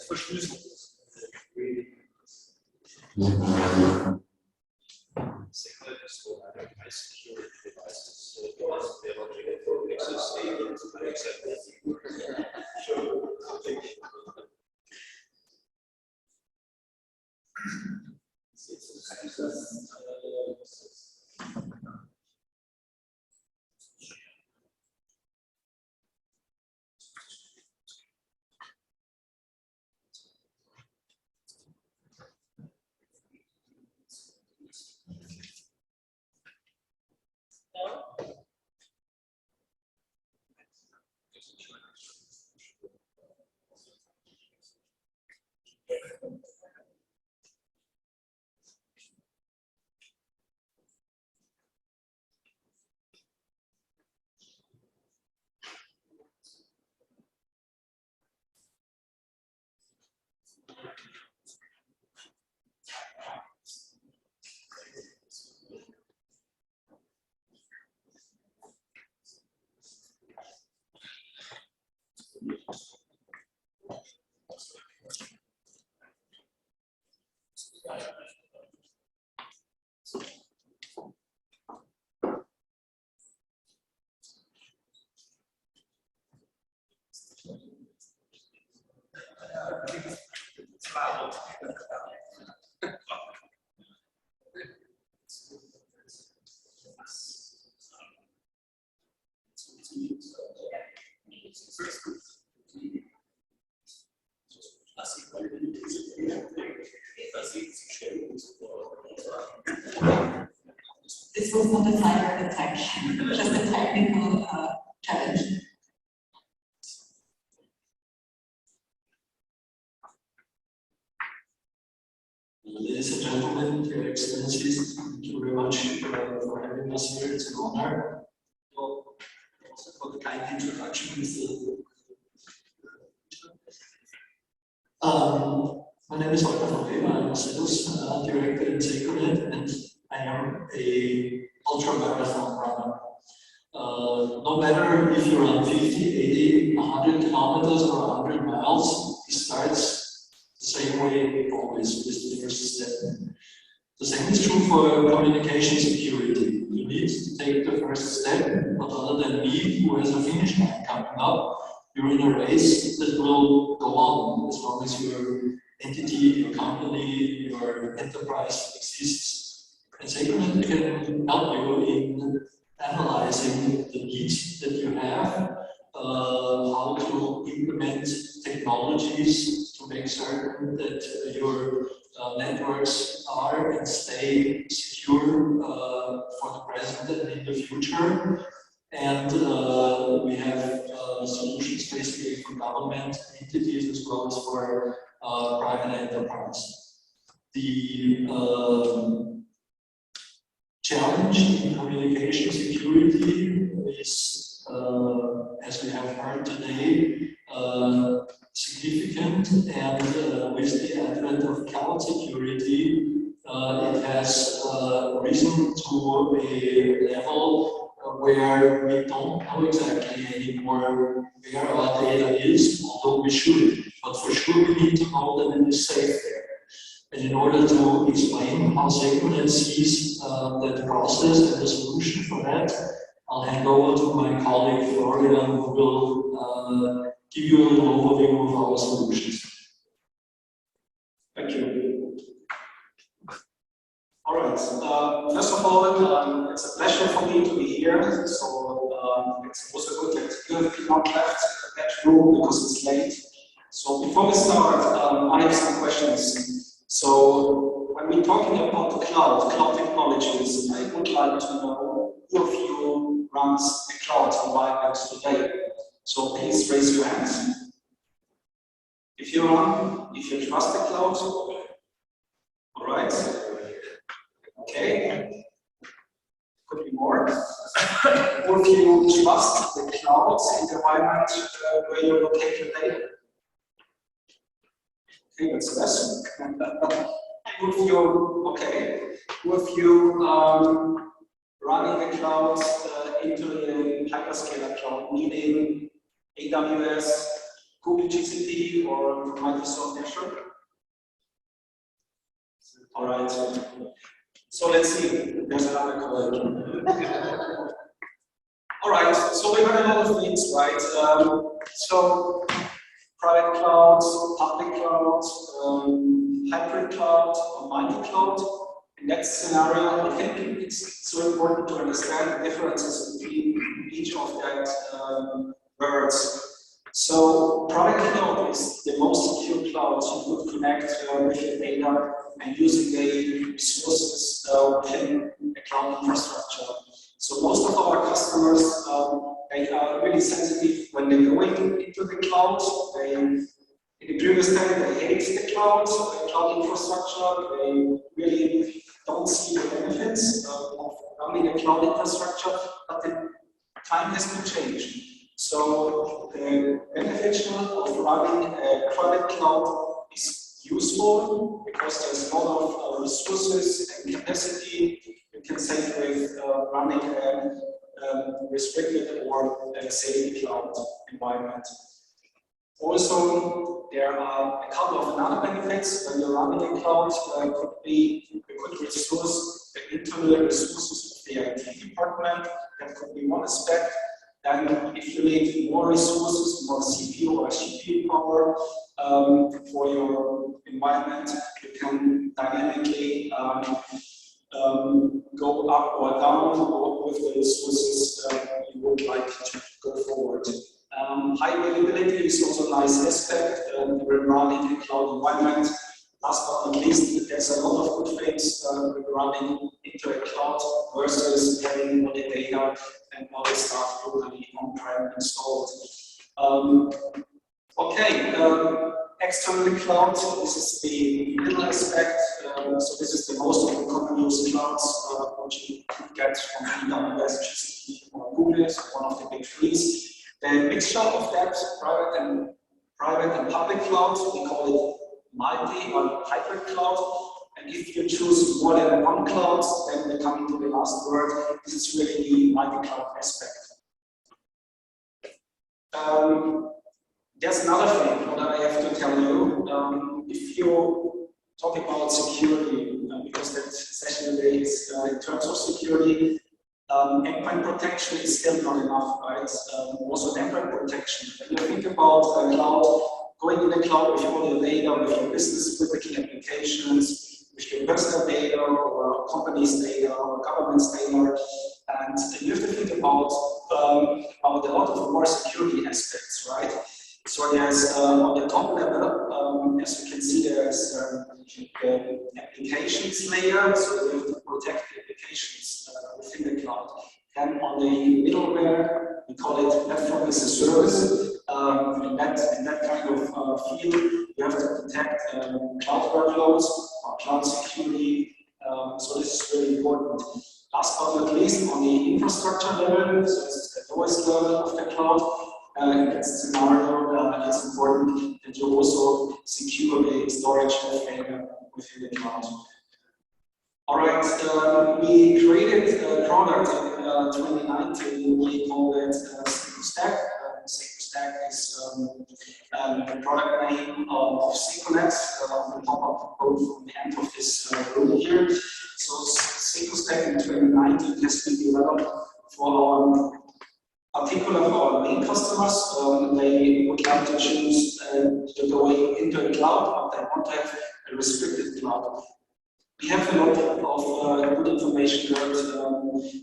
Verschlüsselung. Secunet is for high security devices. So they are not really for access except This was not a cyber attack, just a technical challenge. Ladies and gentlemen, Your Excellencies, thank you very much for having us here. It's an honor. Also for the kind introduction, Mr. My name is Walter von Wurm. I'm a sales director in Secunet, and I am a ultra-marathon runner. No matter if you run 50, 80, 100 kilometers or 100 miles, it starts the same way always with the first step. The same is true for communication security. You need to take the first step, but other than me, who has a finish line coming up, you're in a race that will go on as long as your entity, your company, your enterprise exists. And Secunet can help you in analyzing the needs that you have, how to implement technologies to make certain that your networks are and stay secure for the present and in the future. And we have solutions basically for government entities as well as for private enterprise. The challenge in communication security is, as we have heard today, significant, and with the advent of cloud security, it has risen to a level where we don't know exactly anymore where our data is, although we should. But for sure, we need to know that it is safe there. And in order to explain how Secunet sees that process and the solution for that, I'll hand over to my colleague Florian, who will give you a little overview of our solutions. Thank you. All right. First of all, it's a pleasure for me to be here. So it's also good that you have not left that room because it's late. So before we start, I have some questions. So when we're talking about the cloud technologies, I would like to know who of you runs a cloud environment today. So please raise your hands. If you trust the cloud, all right. Okay. Could be more. Or if you trust the cloud environment where you locate your data. Okay, that's less. If you running the cloud into the hyperscaler cloud, meaning AWS, Google GCP, or Microsoft Azure. All right. So let's see. There's another colleague. All right. So we heard a lot of things, right? So private cloud, public cloud, hybrid cloud, or multi-cloud. In that scenario, I think it's so important to understand the differences between each of that words. So private cloud is the most secure cloud. You could connect with your data and using the resources within a cloud infrastructure. So most of our customers, they are really sensitive when they go into the cloud. In the previous time, they hate the cloud infrastructure. They really don't see the benefits of running a cloud infrastructure, but the time has been changed. So the benefit of running a private cloud is useful because there's a lot of resources and capacity you can save with running a restricted or semi-cloud environment. Also, there are a couple of other benefits when you're running a cloud. Could be you could resource the internal resources of the IT department. That could be one aspect. And if you need more resources, more CPU or GPU power for your environment, you can dynamically go up or down with the resources you would like to go forward. High availability is also a nice aspect when running a cloud environment. Last but not least, there's a lot of good things when running into a cloud versus having all the data and all the stuff locally on-prem installed. External cloud, this is the middle aspect. So this is the most of the common used clouds, which you get from AWS, GCP, or Google, one of the big threes. The mixture of that, private and public cloud, we call it multi or hybrid cloud. And if you choose more than one cloud, then we come into the last word. This is really the multi-cloud aspect. There's another thing that I have to tell you. If you talk about security, because that session today is in terms of security. Endpoint protection is still not enough, right? Also network protection. When you think about cloud, going in the cloud with all your data, with your business critical applications, with your personal data, or company's data, or government's data, and you have to think about a lot of more security aspects, right? So there's on the top level, as you can see, there's the applications layer, so we have to protect the applications within the cloud. Then on the middleware, we call it platform as a service. In that kind of field, you have to protect cloud workloads or cloud security. So this is very important. Last but not least, on the infrastructure level, so this is the lowest level of the cloud. In that scenario, it's important that you also secure the storage of data within the cloud. All right, we created a product in 2019. We call it Secunet. Secunet is the product name of Secunet. On the pop-up code from the end of this room here. So Secunet in 2019 has been developed for particular for our main customers. They would like to choose to go into a cloud, but they want to have a restricted cloud. We have a lot of good information heard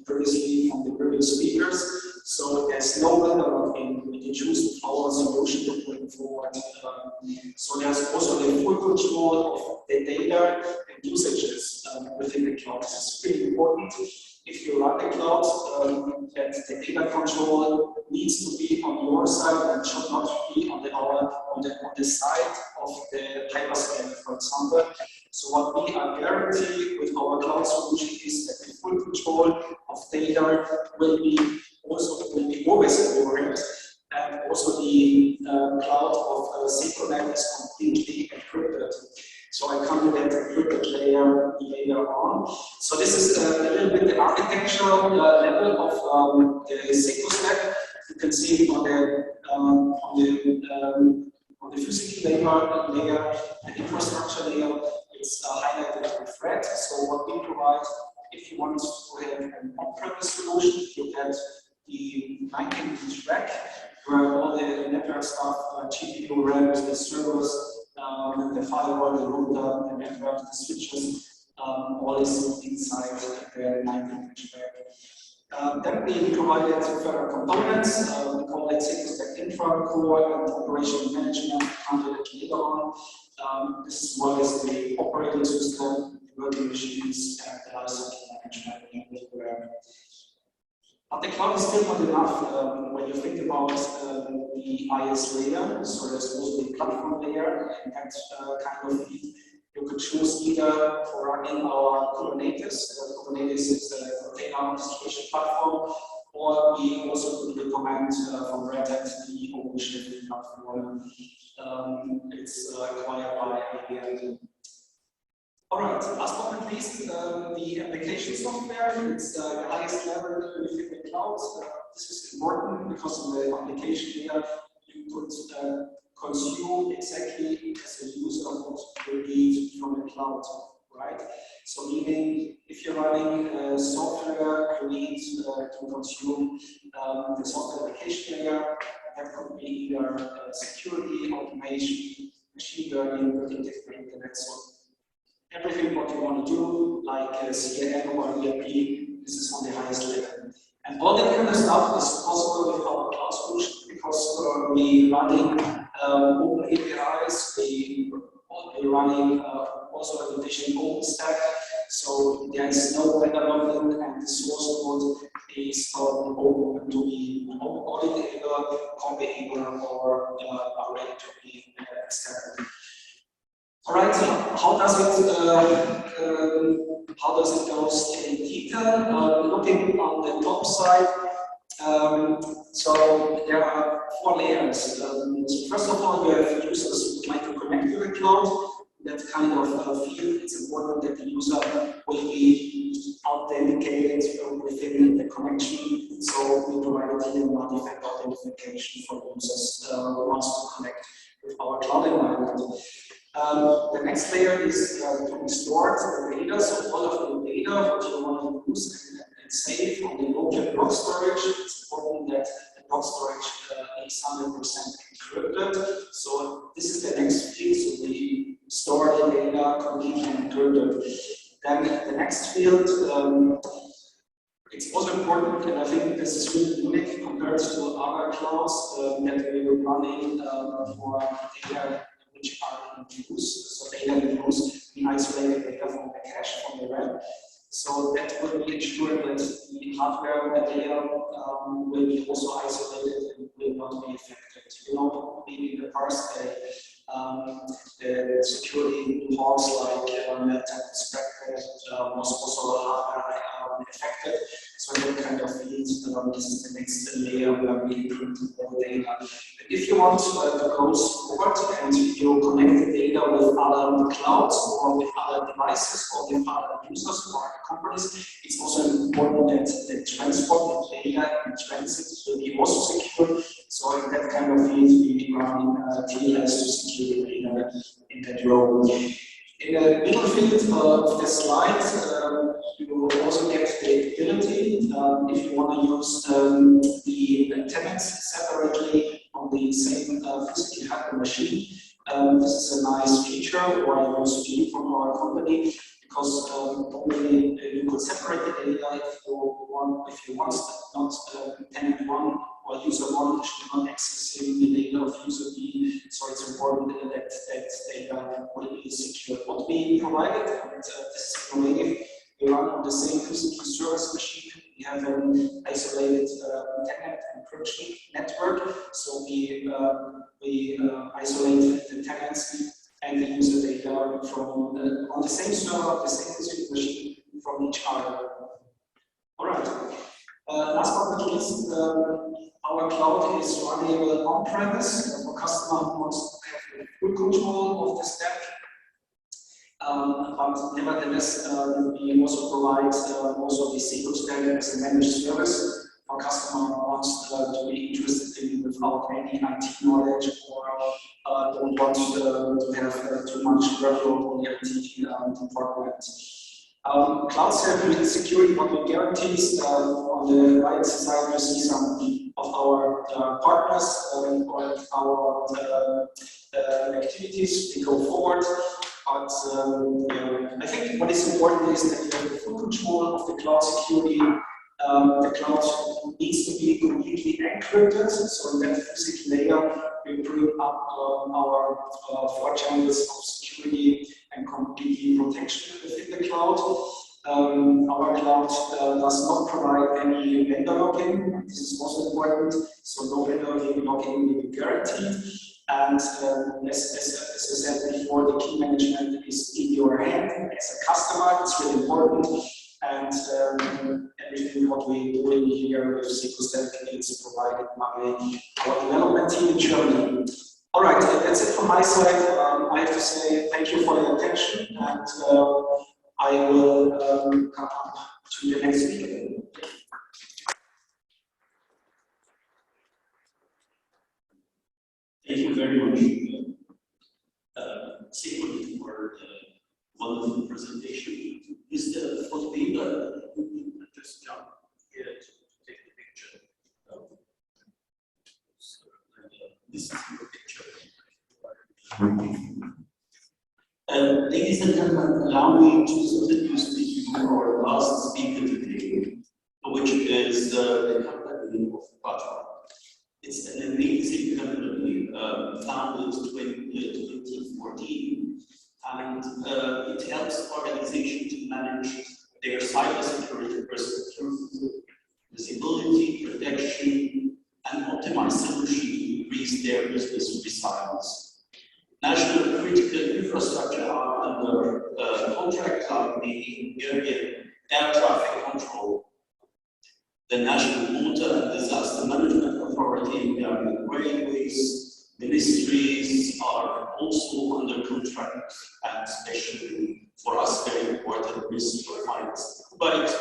previously from the previous speakers, so there's no matter when you choose our solution going forward. So there's also the full control of the data and usages within the cloud. This is really important. If you run the cloud, that the data control needs to be on your side and should not be on the side of the hyperscaler, for example. So what we are guaranteed with our cloud solution is that the full control of data will be always accurate, and also the cloud of Secunet is completely encrypted. So I come to that encrypted layer later on. So this is a little bit the architectural level of the Secunet. You can see on the physical layer, the infrastructure layer, it's highlighted with red. So what we provide, if you want to have an on-premise solution, you get the 19-inch rack where all the network stuff, GPU, RAM, the servers, the firewall, the router, the network, the switches, all is inside the 19-inch rack. Then we provided further components. We call it Secunet Infra Core and Operational Management. I'll do that later on. This is what is the operating system, the virtual machines, and the lifecycle management. But the cloud is still not enough when you think about the IS layer. So there's also the platform layer, and that kind of field. You could choose either for running our Kubernetes. Kubernetes is a container orchestration platform, or we also could recommend from Red Hat the OpenShift platform. It's acquired by IBM. All right, last but not least, the application software. It's the highest level within the cloud. This is important because in the application layer, you could consume exactly as a user what you need from the cloud, right? So meaning, if you're running software, you need to consume the software application layer. That could be either security, automation, machine learning, predictive internet. So everything what you want to do, like CRM or ERP, this is on the highest level. And all that kind of stuff is possible with our cloud solution because we running open APIs, we're running also an additional open stack. So there is no development, and the source code is open to be auditable, copyable, or are ready to be extended. All right, so how does it go in detail? Looking on the top side, so there are 4 layers. So first of all, you have users who would like to connect to the cloud. That kind of field, it's important that the user will be authenticated within the connection. So we provided here multi-factor authentication for users who want to connect with our cloud environment. The next layer is to be stored the data, so all of the data which you want to use and save on the local block storage. It's important that the block storage is 100% encrypted. So this is the next field, so we store the data completely encrypted. Then the next field, it's also important, and I think this is really unique compared to other clouds that we were running for data which are in use. So data in use, we isolate data from the cache, from the web. So that will be ensured that the hardware layer will be also isolated and will not be affected. You know, maybe in the past, the security hogs like Matthias was also hardware affected. So that kind of fields, this is the next layer where we encrypt the data. If you want to go forward and you connect the data with other clouds or with other devices or with other users or companies, it's also important that the transport of data in transit will be also secure. So in that kind of field, we run TLS to secure the data in that row. In the middle field of the slide, you will also get the ability, if you want to use the tenants separately on the same physically hardware machine. This is a nice feature or a USP from our company, because normally you could separate the data if you want not tenant 1 or user 1 should not accessing the data of user B. So it's important that data will be secure. What we provided, and this is innovative, we run on the same physical service machine. We have an isolated tenant encryption network. So we isolate the tenants and the user data from on the same server, the same physical machine from each other. All right. Last but not least, our cloud is running on-premise for customer who wants to have full control of the stack. But nevertheless, we also provide also the Secunet as a managed service for customer who wants to be interested in without any IT knowledge or don't want to have too much workload on the IT department. Cloud security, what we guarantees, on the right side you see some of our partners or our activities. We go forward, but I think what is important is that you have the full control of the cloud security. The cloud needs to be completely encrypted, so in that physical layer we bring up our 4 channels of security and completely protection within the cloud. Our cloud does not provide any vendor login. This is also important, so no vendor login will be guaranteed. And as I said before, the key management is in your hand as a customer. It's really important. And everything what we do in here with Secunet is provided by our development team in Germany. All right, that's it from my side. I have to say thank you for your attention, and I will come up to the next speaker. Thank you very much, Secunet, for the wonderful presentation. Is the first paper just jump here to take the picture? This is the picture. Ladies and gentlemen, allow me to introduce to you our last speaker today, which is the company of Quadron. It's an amazing company founded in 2014, and it helps organizations to manage their cybersecurity risk through visibility, protection, and optimize solutions to increase their business resilience. National critical infrastructure are under contract like the Hungarian air traffic control, the National Mouddar and Disaster Management Authority, Hungarian railways, ministries are also under contract, and especially for us very important, Ministry of Finance, Veit,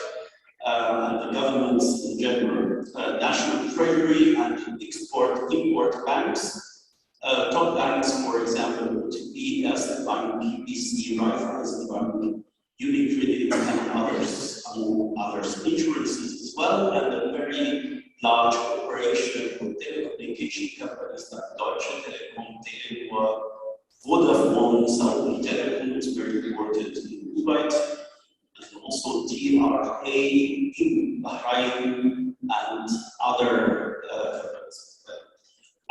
and the governments in general, National Treasury and Export-Import banks, Top banks, for example, to be Erste Bank, PBC, Raiffeisen Bank, UniCredit, and others, among others, insurances as well, and a very large cooperation with telecommunication companies like Deutsche Telekom, Telekom, Vodafone, Saudi Telecom is very important in Veit, and also DRA in Bahrain and other companies.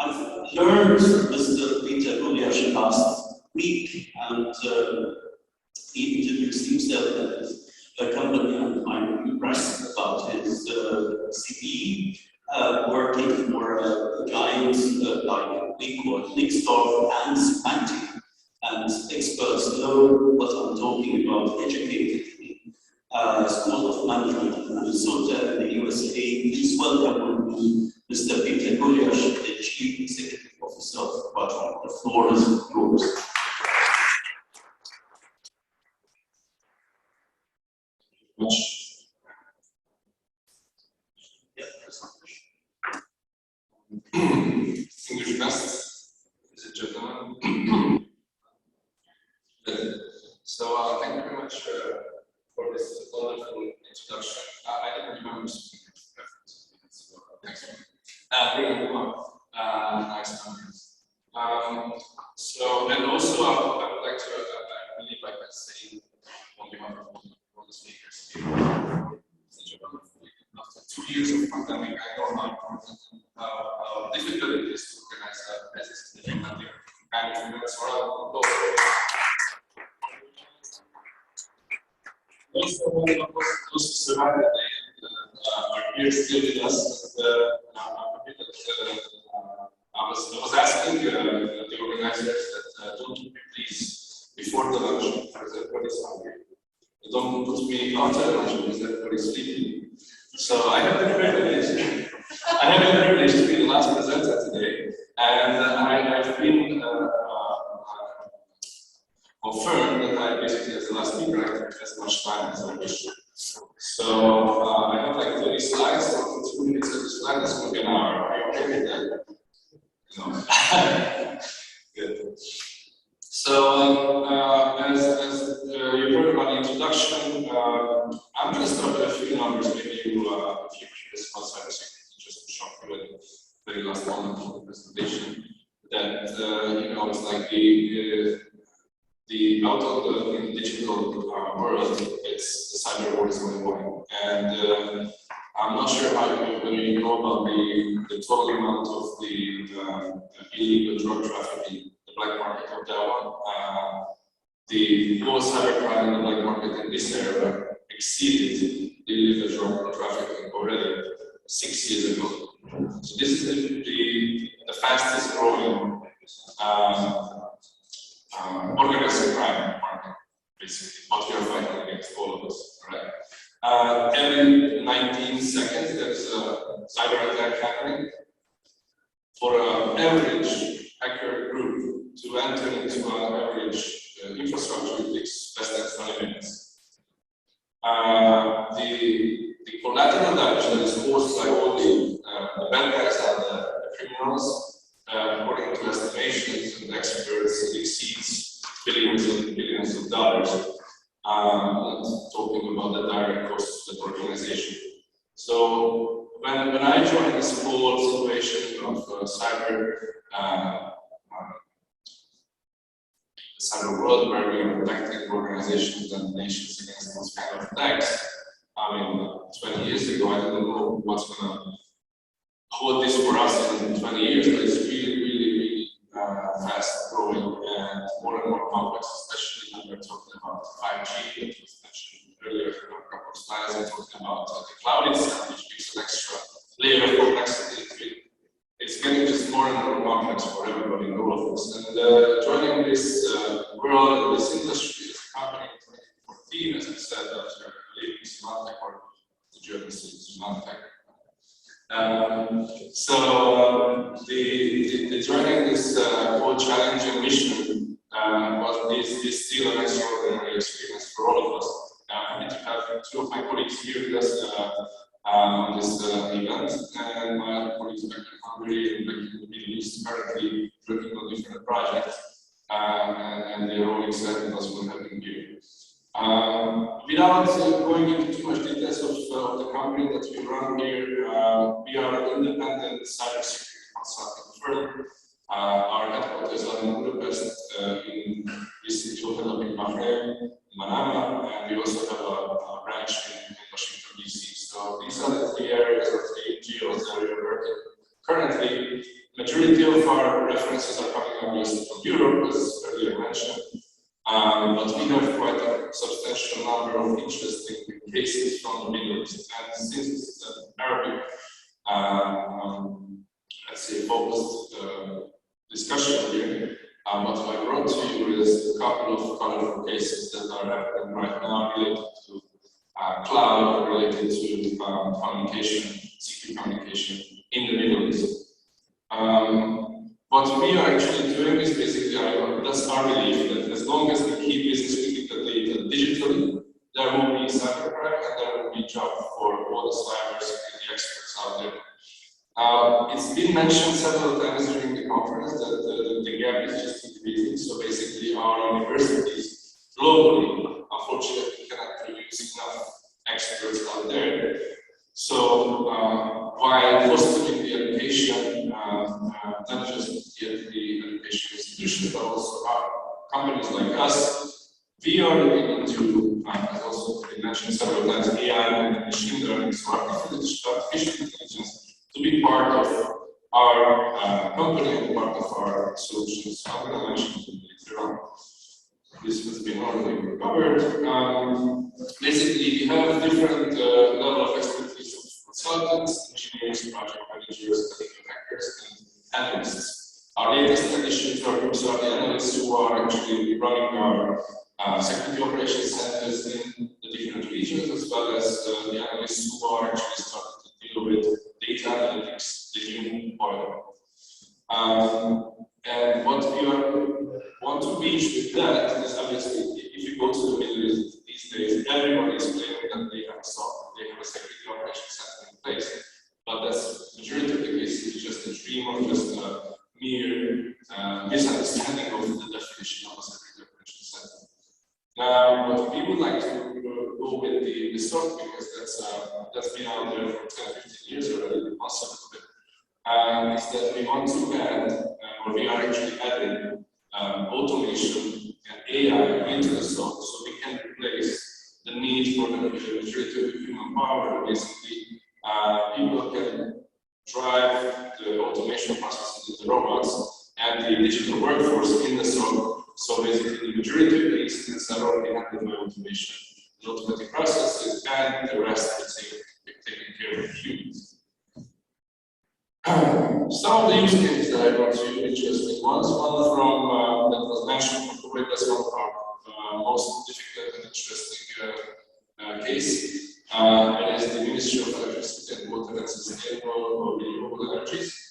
I've learned Mr. Peter Gulyás last week, and he introduced himself as a company, and I'm impressed about his CV, working for a giant like Nixdorf and Semantic, and experts know what I'm talking about, educated in School of Management in Minnesota in the USA. Please welcome Mr. Peter Gulyás, the Chief Executive Officer of Quadron. The floor is yours. Distinguished guests, ladies and gentlemen. So thank you very much for this wonderful introduction. I didn't remember speaking reference. So thanks. Very well. Nice numbers. So and also I would like to I believe I can say on behalf of all the speakers here. After 2 years of pandemic, I know how difficult it is to organize a business in the pandemic, and that's all. Also, those who survived are here still with us. I was asking the organizers that don't put me please before the lunch because everybody's hungry. Don't put me after the lunch because everybody's sleeping. So I have the privilege. I have the privilege to be the last presenter today, and I've been confirmed that I basically, as the last speaker, I can have as much time as I wish. So I have like 30 slides, so 2 minutes every slide, that's going to be an hour. Are you okay with that? No. Good. So as you heard about the introduction, I'm going to start with a few numbers, maybe if you're curious about cybersecurity, just to shock you at the very last moment of the presentation. That it's like the out of the digital world, it's the cyber war is going on, and I'm not sure how you know about the total amount of the illegal drug trafficking, the black market of that one. The whole cybercrime in the black market in this area exceeded the illegal drug trafficking already 6 years ago. So this is the fastest growing organized crime market, basically, what we are fighting against, all of us, right? Every 19 seconds, there's a cyber attack happening. For an average hacker group to enter into an average infrastructure, it takes less than 20 minutes. The collateral damage that is caused by all the bad guys and the criminals, according to estimations and experts, it exceeds billions and billions of dollars. Not talking about the direct costs of the organization. So when I joined this whole situation of cyber world, where we are protecting organizations and nations against those kind of attacks, I mean, 20 years ago, I didn't know what's going to hold this for us in 20 years, but it's really fast growing and more complex, especially when we're talking about 5G, that was mentioned earlier in a couple of slides. We're talking about the cloud itself, which gives an extra layer of complexity. It's getting just more and more complex for everybody in all of us. And joining this world, this industry, this company in 2014, as I said, after leaving Secunet or the German city Secunet. So the joining this whole challenge and mission is still an extraordinary experience for all of us. I need to have two of my colleagues here with us on this event, and my colleagues back in Hungary and back in the Middle East currently working on different projects, and they're all excited what's going to happen here. Without going into too much details of the company that we run here, we are an independent cybersecurity consulting firm. Our headquarters are in Budapest, recently opened up in Bahrain, Manama, and we also have a branch in Washington, DC. So these are the three areas or three geos that we are working. Currently, majority of our references are coming obviously from Europe, as earlier mentioned, but we have quite a substantial number of interesting cases from the Middle East. And since it's an Arabic, let's say, focused discussion here, what I brought to you is a couple of colorful cases that are happening right now related to cloud, related to communication, secure communication in the Middle East. What we are actually doing is basically, that's our belief, that as long as we keep business critical data digitally, there will be cybercrime and there will be job for all the cybersecurity experts out there. It's been mentioned several times during the conference that the gap is just increasing. So basically, our universities globally, unfortunately, cannot produce enough experts out there. So while fostering the education, not just the education institutions, but also our companies like us, we are looking into, as also been mentioned several times, AI and machine learning, so artificial intelligence, to be part of our company and part of our solutions. So I'm going to mention it later on. This has been already covered. Basically, we have different level of expertise of consultants, engineers, project managers, technical hackers, and analysts. Our latest addition to our groups are the analysts who are actually running our security operations centers in the different regions, as well as the analysts who are actually starting to deal with data analytics, the new oil. And what we want to reach with that is obviously, if you go to the Middle East these days, everybody is claiming that they have a SOC, they have a security operations center in place. But that's the majority of the cases is just a dream or just a mere misunderstanding of the definition of a security operations center. Now, what we would like to go with the SOC, because that's been out there for 10-15 years already, the concept of it, is that we want to add, or we are actually adding automation and AI into the SOC, so we can replace the need for the majority of human power. Basically, people can drive the automation processes with the robots and the digital workforce in the SOC. So basically, the majority of the incidents are already handled by automation and automatic processes, and the rest is taken care of humans. Some of the use cases that I brought to you, interesting ones. One from that was mentioned from Khouja, that's one of our most difficult and interesting case. It is the Ministry of Electricity and Water and Sustainable or Renewable Energies.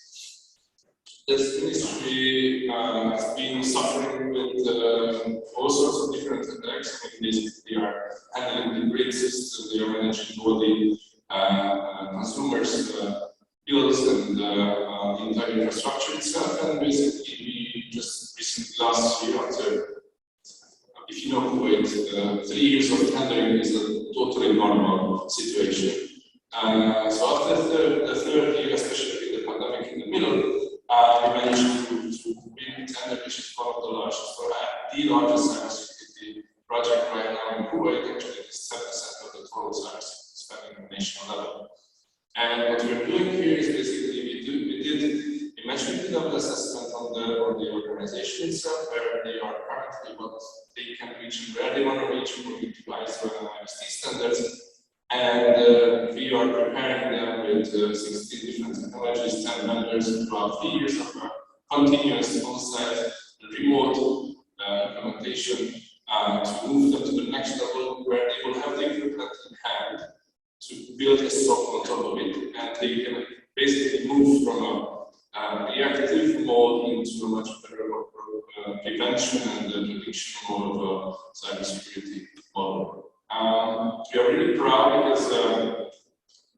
This ministry has been suffering with all sorts of different attacks. I mean, basically, they are handling the grid system, they are managing all the consumers' bills and the entire infrastructure itself. And basically, we just recently, last year, after, if you know Kuwait, 3 years of tendering is a totally normal situation. So after the third year, especially with the pandemic in the middle, we managed to win tender, which is one of the largest, or the largest cybersecurity project right now in Kuwait. Actually, it is 7% of the total cybersecurity spending at national level. And what we're doing here is basically we mentioned the double assessment on the organization itself, where they are currently, what they can reach and where they want to reach according to ISO and IST standards. And we are preparing them with 16 different technologies, 10 vendors throughout 3 years of continuous on-site remote implementation to move them to the next level, where they will have the equipment in hand to build a SOC on top of it, and they can basically move from a reactive mode into a much better prevention and prediction mode of cybersecurity model. We are really proud because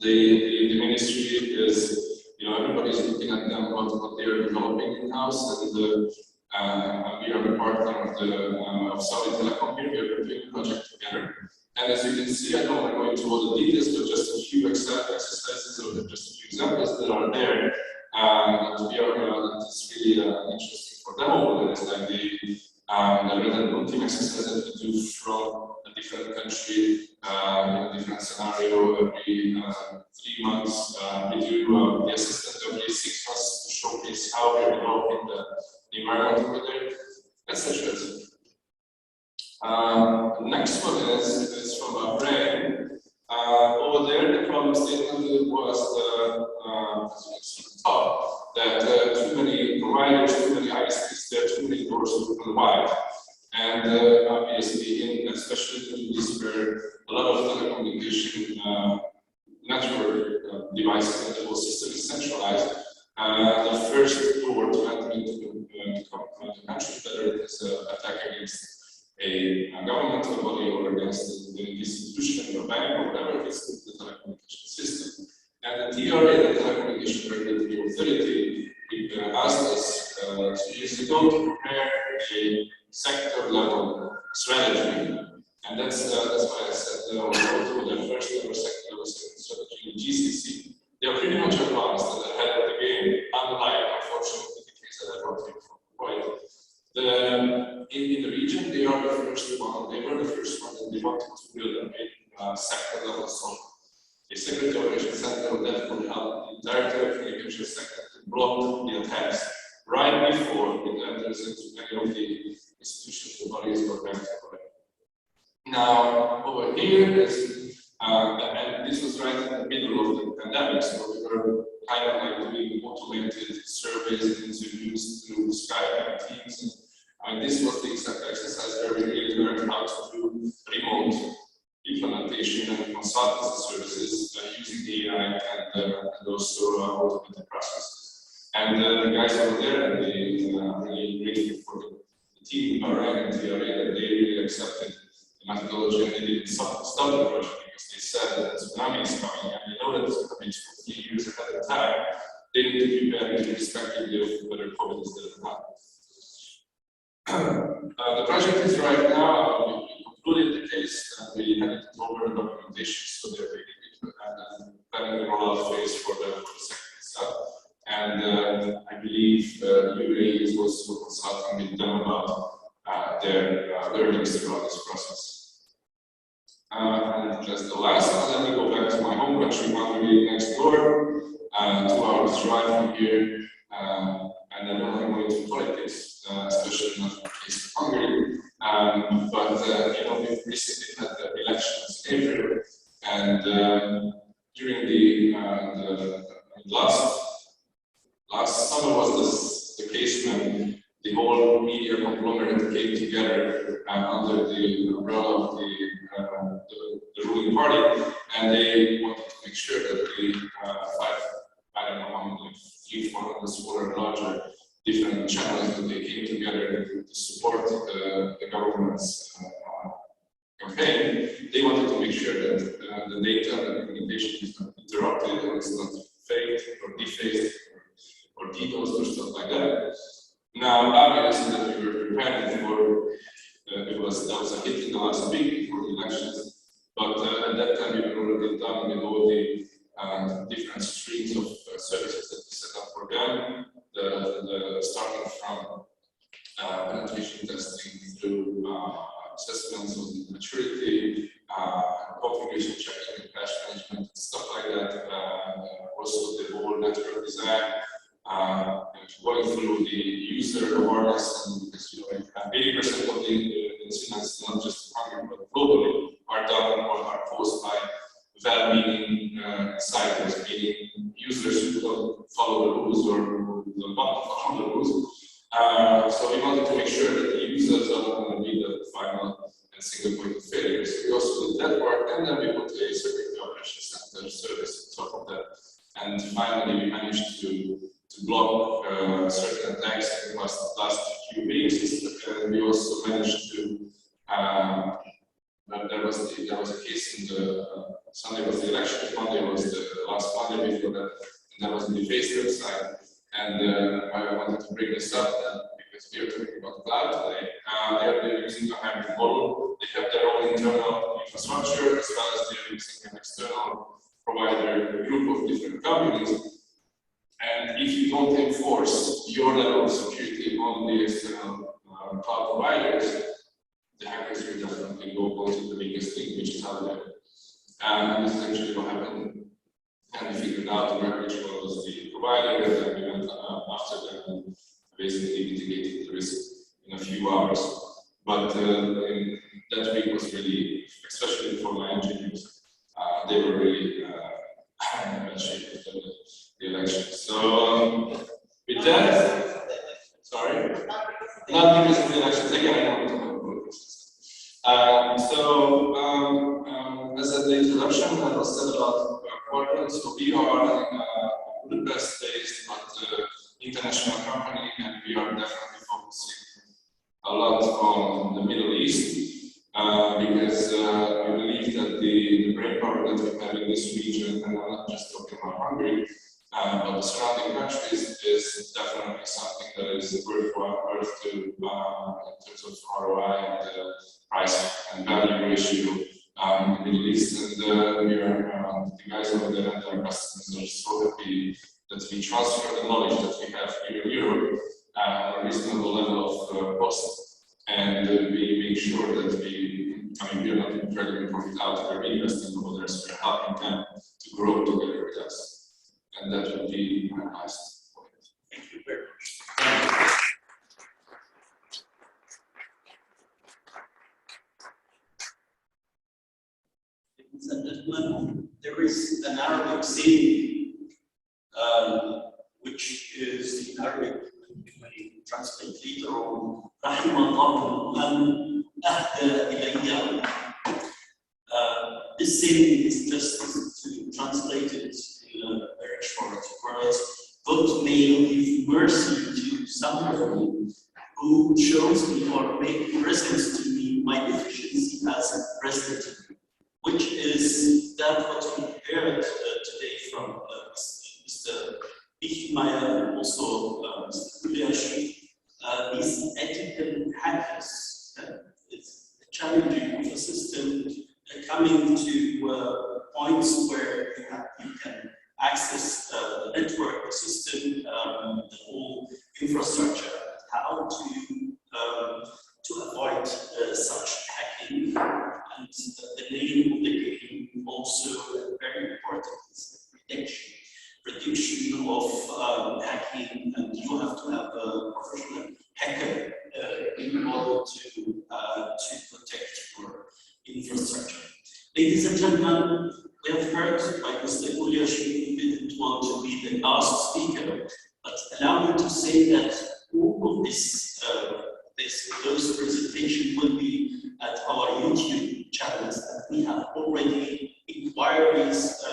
the ministry is, everybody is looking at them what they are developing in-house, and and we are a partner of the of Saudi Telecom here. We are doing a project together. And as you can see, I don't want to go into all the details, but just a few exercises or just a few examples that are there. And we are it's really interesting for them over there. Like the red team exercise that we do from a different country in a different scenario every 3 months. We do the assessment every 6 months to showcase how we are developing the environment over there, etc. The next one is from our brain. Over there, the problem statement was as you can see on top, that too many providers, too many ISPs, there are too many doors open wide. And obviously, especially in this where a lot of telecommunication network devices and the whole system is centralized, the first door to enter into the country, whether it is an attack against a governmental body or against the institution or bank or whatever, it's the telecommunication system. And the TRA, the Telecommunication Regulatory Authority, asked us 2 years ago to prepare a sector-level strategy. And that's why I said also the first ever sector-level strategy in GCC. They are pretty much advanced and ahead of the game, unlike, unfortunately, the case that I brought here from Veit. In the region, they are the first one. They were the first one that they wanted to build a sector-level solution. A security operation center that would help the entire telecommunication sector to block the attacks right before it enters into many of the institutions, the bodies, or banks. Now, over here is, and this was right in the middle of the pandemic, so we were kind of like doing automated surveys and interviews through Skype and Teams. And this was the exact exercise where we really learned how to do remote implementation and consultancy services using the AI and also automated processes. And the guys over there, and they really grateful for the team, Bahrain and TRA, that they really accepted the methodology and they didn't stop the project because they said that the tsunami is coming and they know that it's coming 15 years ahead of time. They need to prepare irrespectively of whether COVID is there or not. The project is right now, we concluded the case and we had it over documentation, so they're planning the rollout phase for the second itself. And I believe UAE is also consulting with them about their learnings about this process. And just the last one, let me go back to my home country, Hungary, next door, 2 hours drive from here. And I don't want to go into politics, especially not in the case of Hungary. But you know, we've recently had the elections in April, and during the last summer was the case when the whole media conglomerate came together under the umbrella of the ruling party, and they wanted to make sure that the I don't know how many, 300-400 smaller, larger, different channels that they came together to support the government's campaign. They wanted to make sure that the data and the communication is not interrupted or it's not faked or defaced or DDoSed or stuff like that. Now, obviously, that we were preparing for, that was a hit in the last week before the elections, but at that time we were already done with all the different streams of services that we set up for them, starting from penetration testing through assessments of maturity, configuration checking and patch management, stuff like that. Also the whole network design, going through the user awareness, and because you know, 80% of the incidents, not just in Hungary but globally, are done or are posed by well-meaning insiders, meaning users who don't follow the rules or who don't want to follow the rules. So we wanted to make sure that the users are not going to be the final and single point of failure. So we also did that work, and then we put a security operations center service on top of that. And finally, we managed to block certain attacks in the last few weeks. And we also managed to there was a case in the Sunday was the election, Monday was the last Monday before that, and that was in the Facebook side. And I wanted to bring this up because because we are talking about cloud today, they're using a hybrid model. They have their own internal infrastructure as well as they're using an external provider group of different companies. And if you don't enforce your level of security on the external cloud providers, the hackers will definitely go to the biggest thing, which is out there. And this is actually what happened. And we figured out which one was the provider, and then we went after them and basically mitigated the risk in a few hours. But in that week was really, especially for my engineers, they were really in bad shape after the election. So with that, sorry, not because of the elections. Again, I don't want to talk about as an introduction, I was said about Quadron. So we are a Budapest-based but international company, and we are definitely focusing a lot on the Middle East because we believe that the brain power that we have in this region, and I'm not just talking about Hungary, but the surrounding countries, is definitely something that is worth to in terms of ROI and price and value ratio in the Middle East. And we are, the guys over there and our customers are so happy that we transfer the knowledge that we have here in Europe at a reasonable level of cost, and we make sure that we are not dragging profit out, we're investing over there, so we're helping them to grow together with us. And that would be my last point. Thank you very much. Ladies and gentlemen, there is an Arabic saying, which is in Arabic, if I translate later on, رحم الله من أهدى إلي. This saying is just to translate it in a very short words. God may give mercy to somebody who shows me or made present to me my deficiency as a president, which is that what we heard today from Mr. Möslinger and also Mr. Gulyás. These ethical hackers, it's challenging of a system coming to points where you can access the network, the system, the whole infrastructure. How to avoid such hacking, and the name of the game also very important is reduction of hacking, and you have to have a professional hacker in order to protect your infrastructure. Ladies and gentlemen, we have heard by Mr. Gulyás, we didn't want to be the last speaker, but allow me to say that all of those presentations will be at our YouTube channels, and we have already inquiries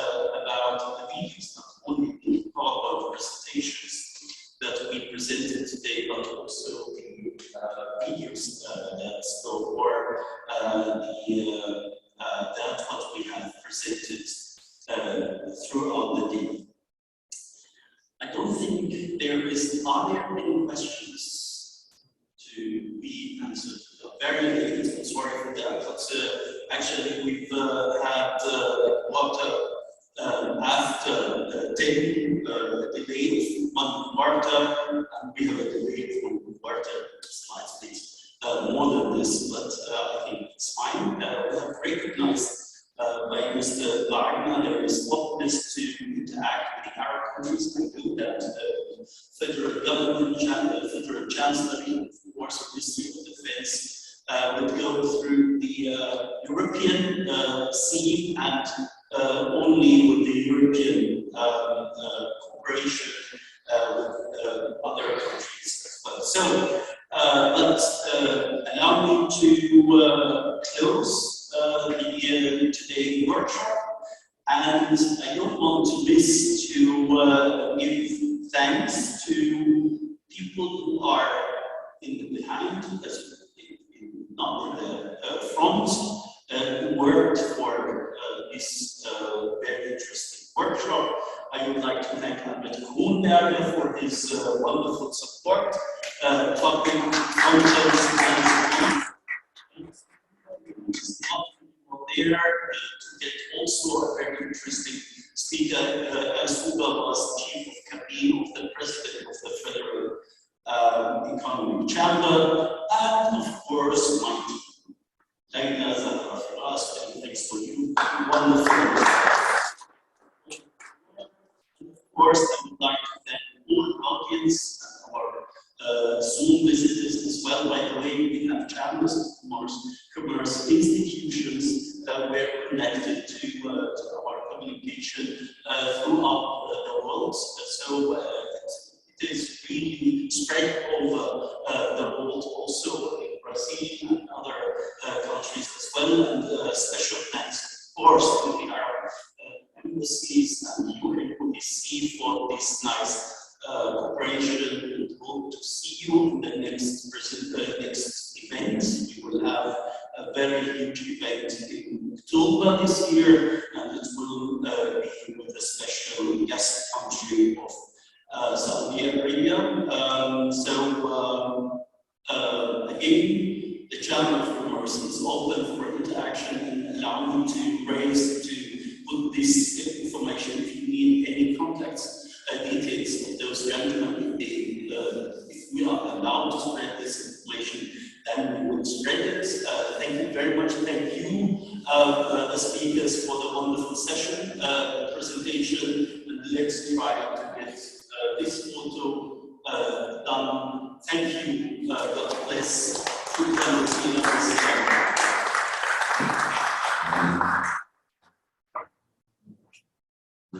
about the videos, not only about the presentations that we presented today, but also the videos that go over that what we have presented throughout the day. I don't think there are there any questions to be answered. Very late, I'm sorry for that, but actually we've had water after 10 delay from Mouddar, and we have a delay from Mouddar. Slides, please. More than this, but I think it's fine. We have recognized by Mr. Grabner there is openness to interact with the Arab countries. I know that the federal government, federal Chancellery, of course, Ministry of Defense, would go through the European scene and only with the European cooperation with other countries as well. So, but allow me to close the today workshop, and I don't want to miss to give thanks to people who are in the behind, not in the front, who worked for this very interesting workshop. I would like to thank Mouddar for his wonderful support. talking content there to get also a very interesting speaker. Huber was chief of cabinet of the president of the Federal Economic Chamber, and of course, my team. Thanks for you. Wonderful. Of course, I would like to thank all the audience and our Zoom visitors as well. By the way, we have chambers of commerce institutions that were connected to our communication throughout the world. So it is really spread over the world, also in Brazil and other countries as well. And special thanks, of course, to the Arab embassies and UNODC for this nice cooperation, and hope to see you in the next event. We will have a very huge event in October this year, and it will be with a special guest country of Saudi Arabia. Again, the Chamber of Commerce is open for interaction, and allow me to put this information if you need any contacts. Details of those gentlemen. If we are allowed to spread this information, then we will spread it. Thank you very much. Thank you, the speakers, for the wonderful session, presentation. And let's try to get this photo done. Thank you. God bless.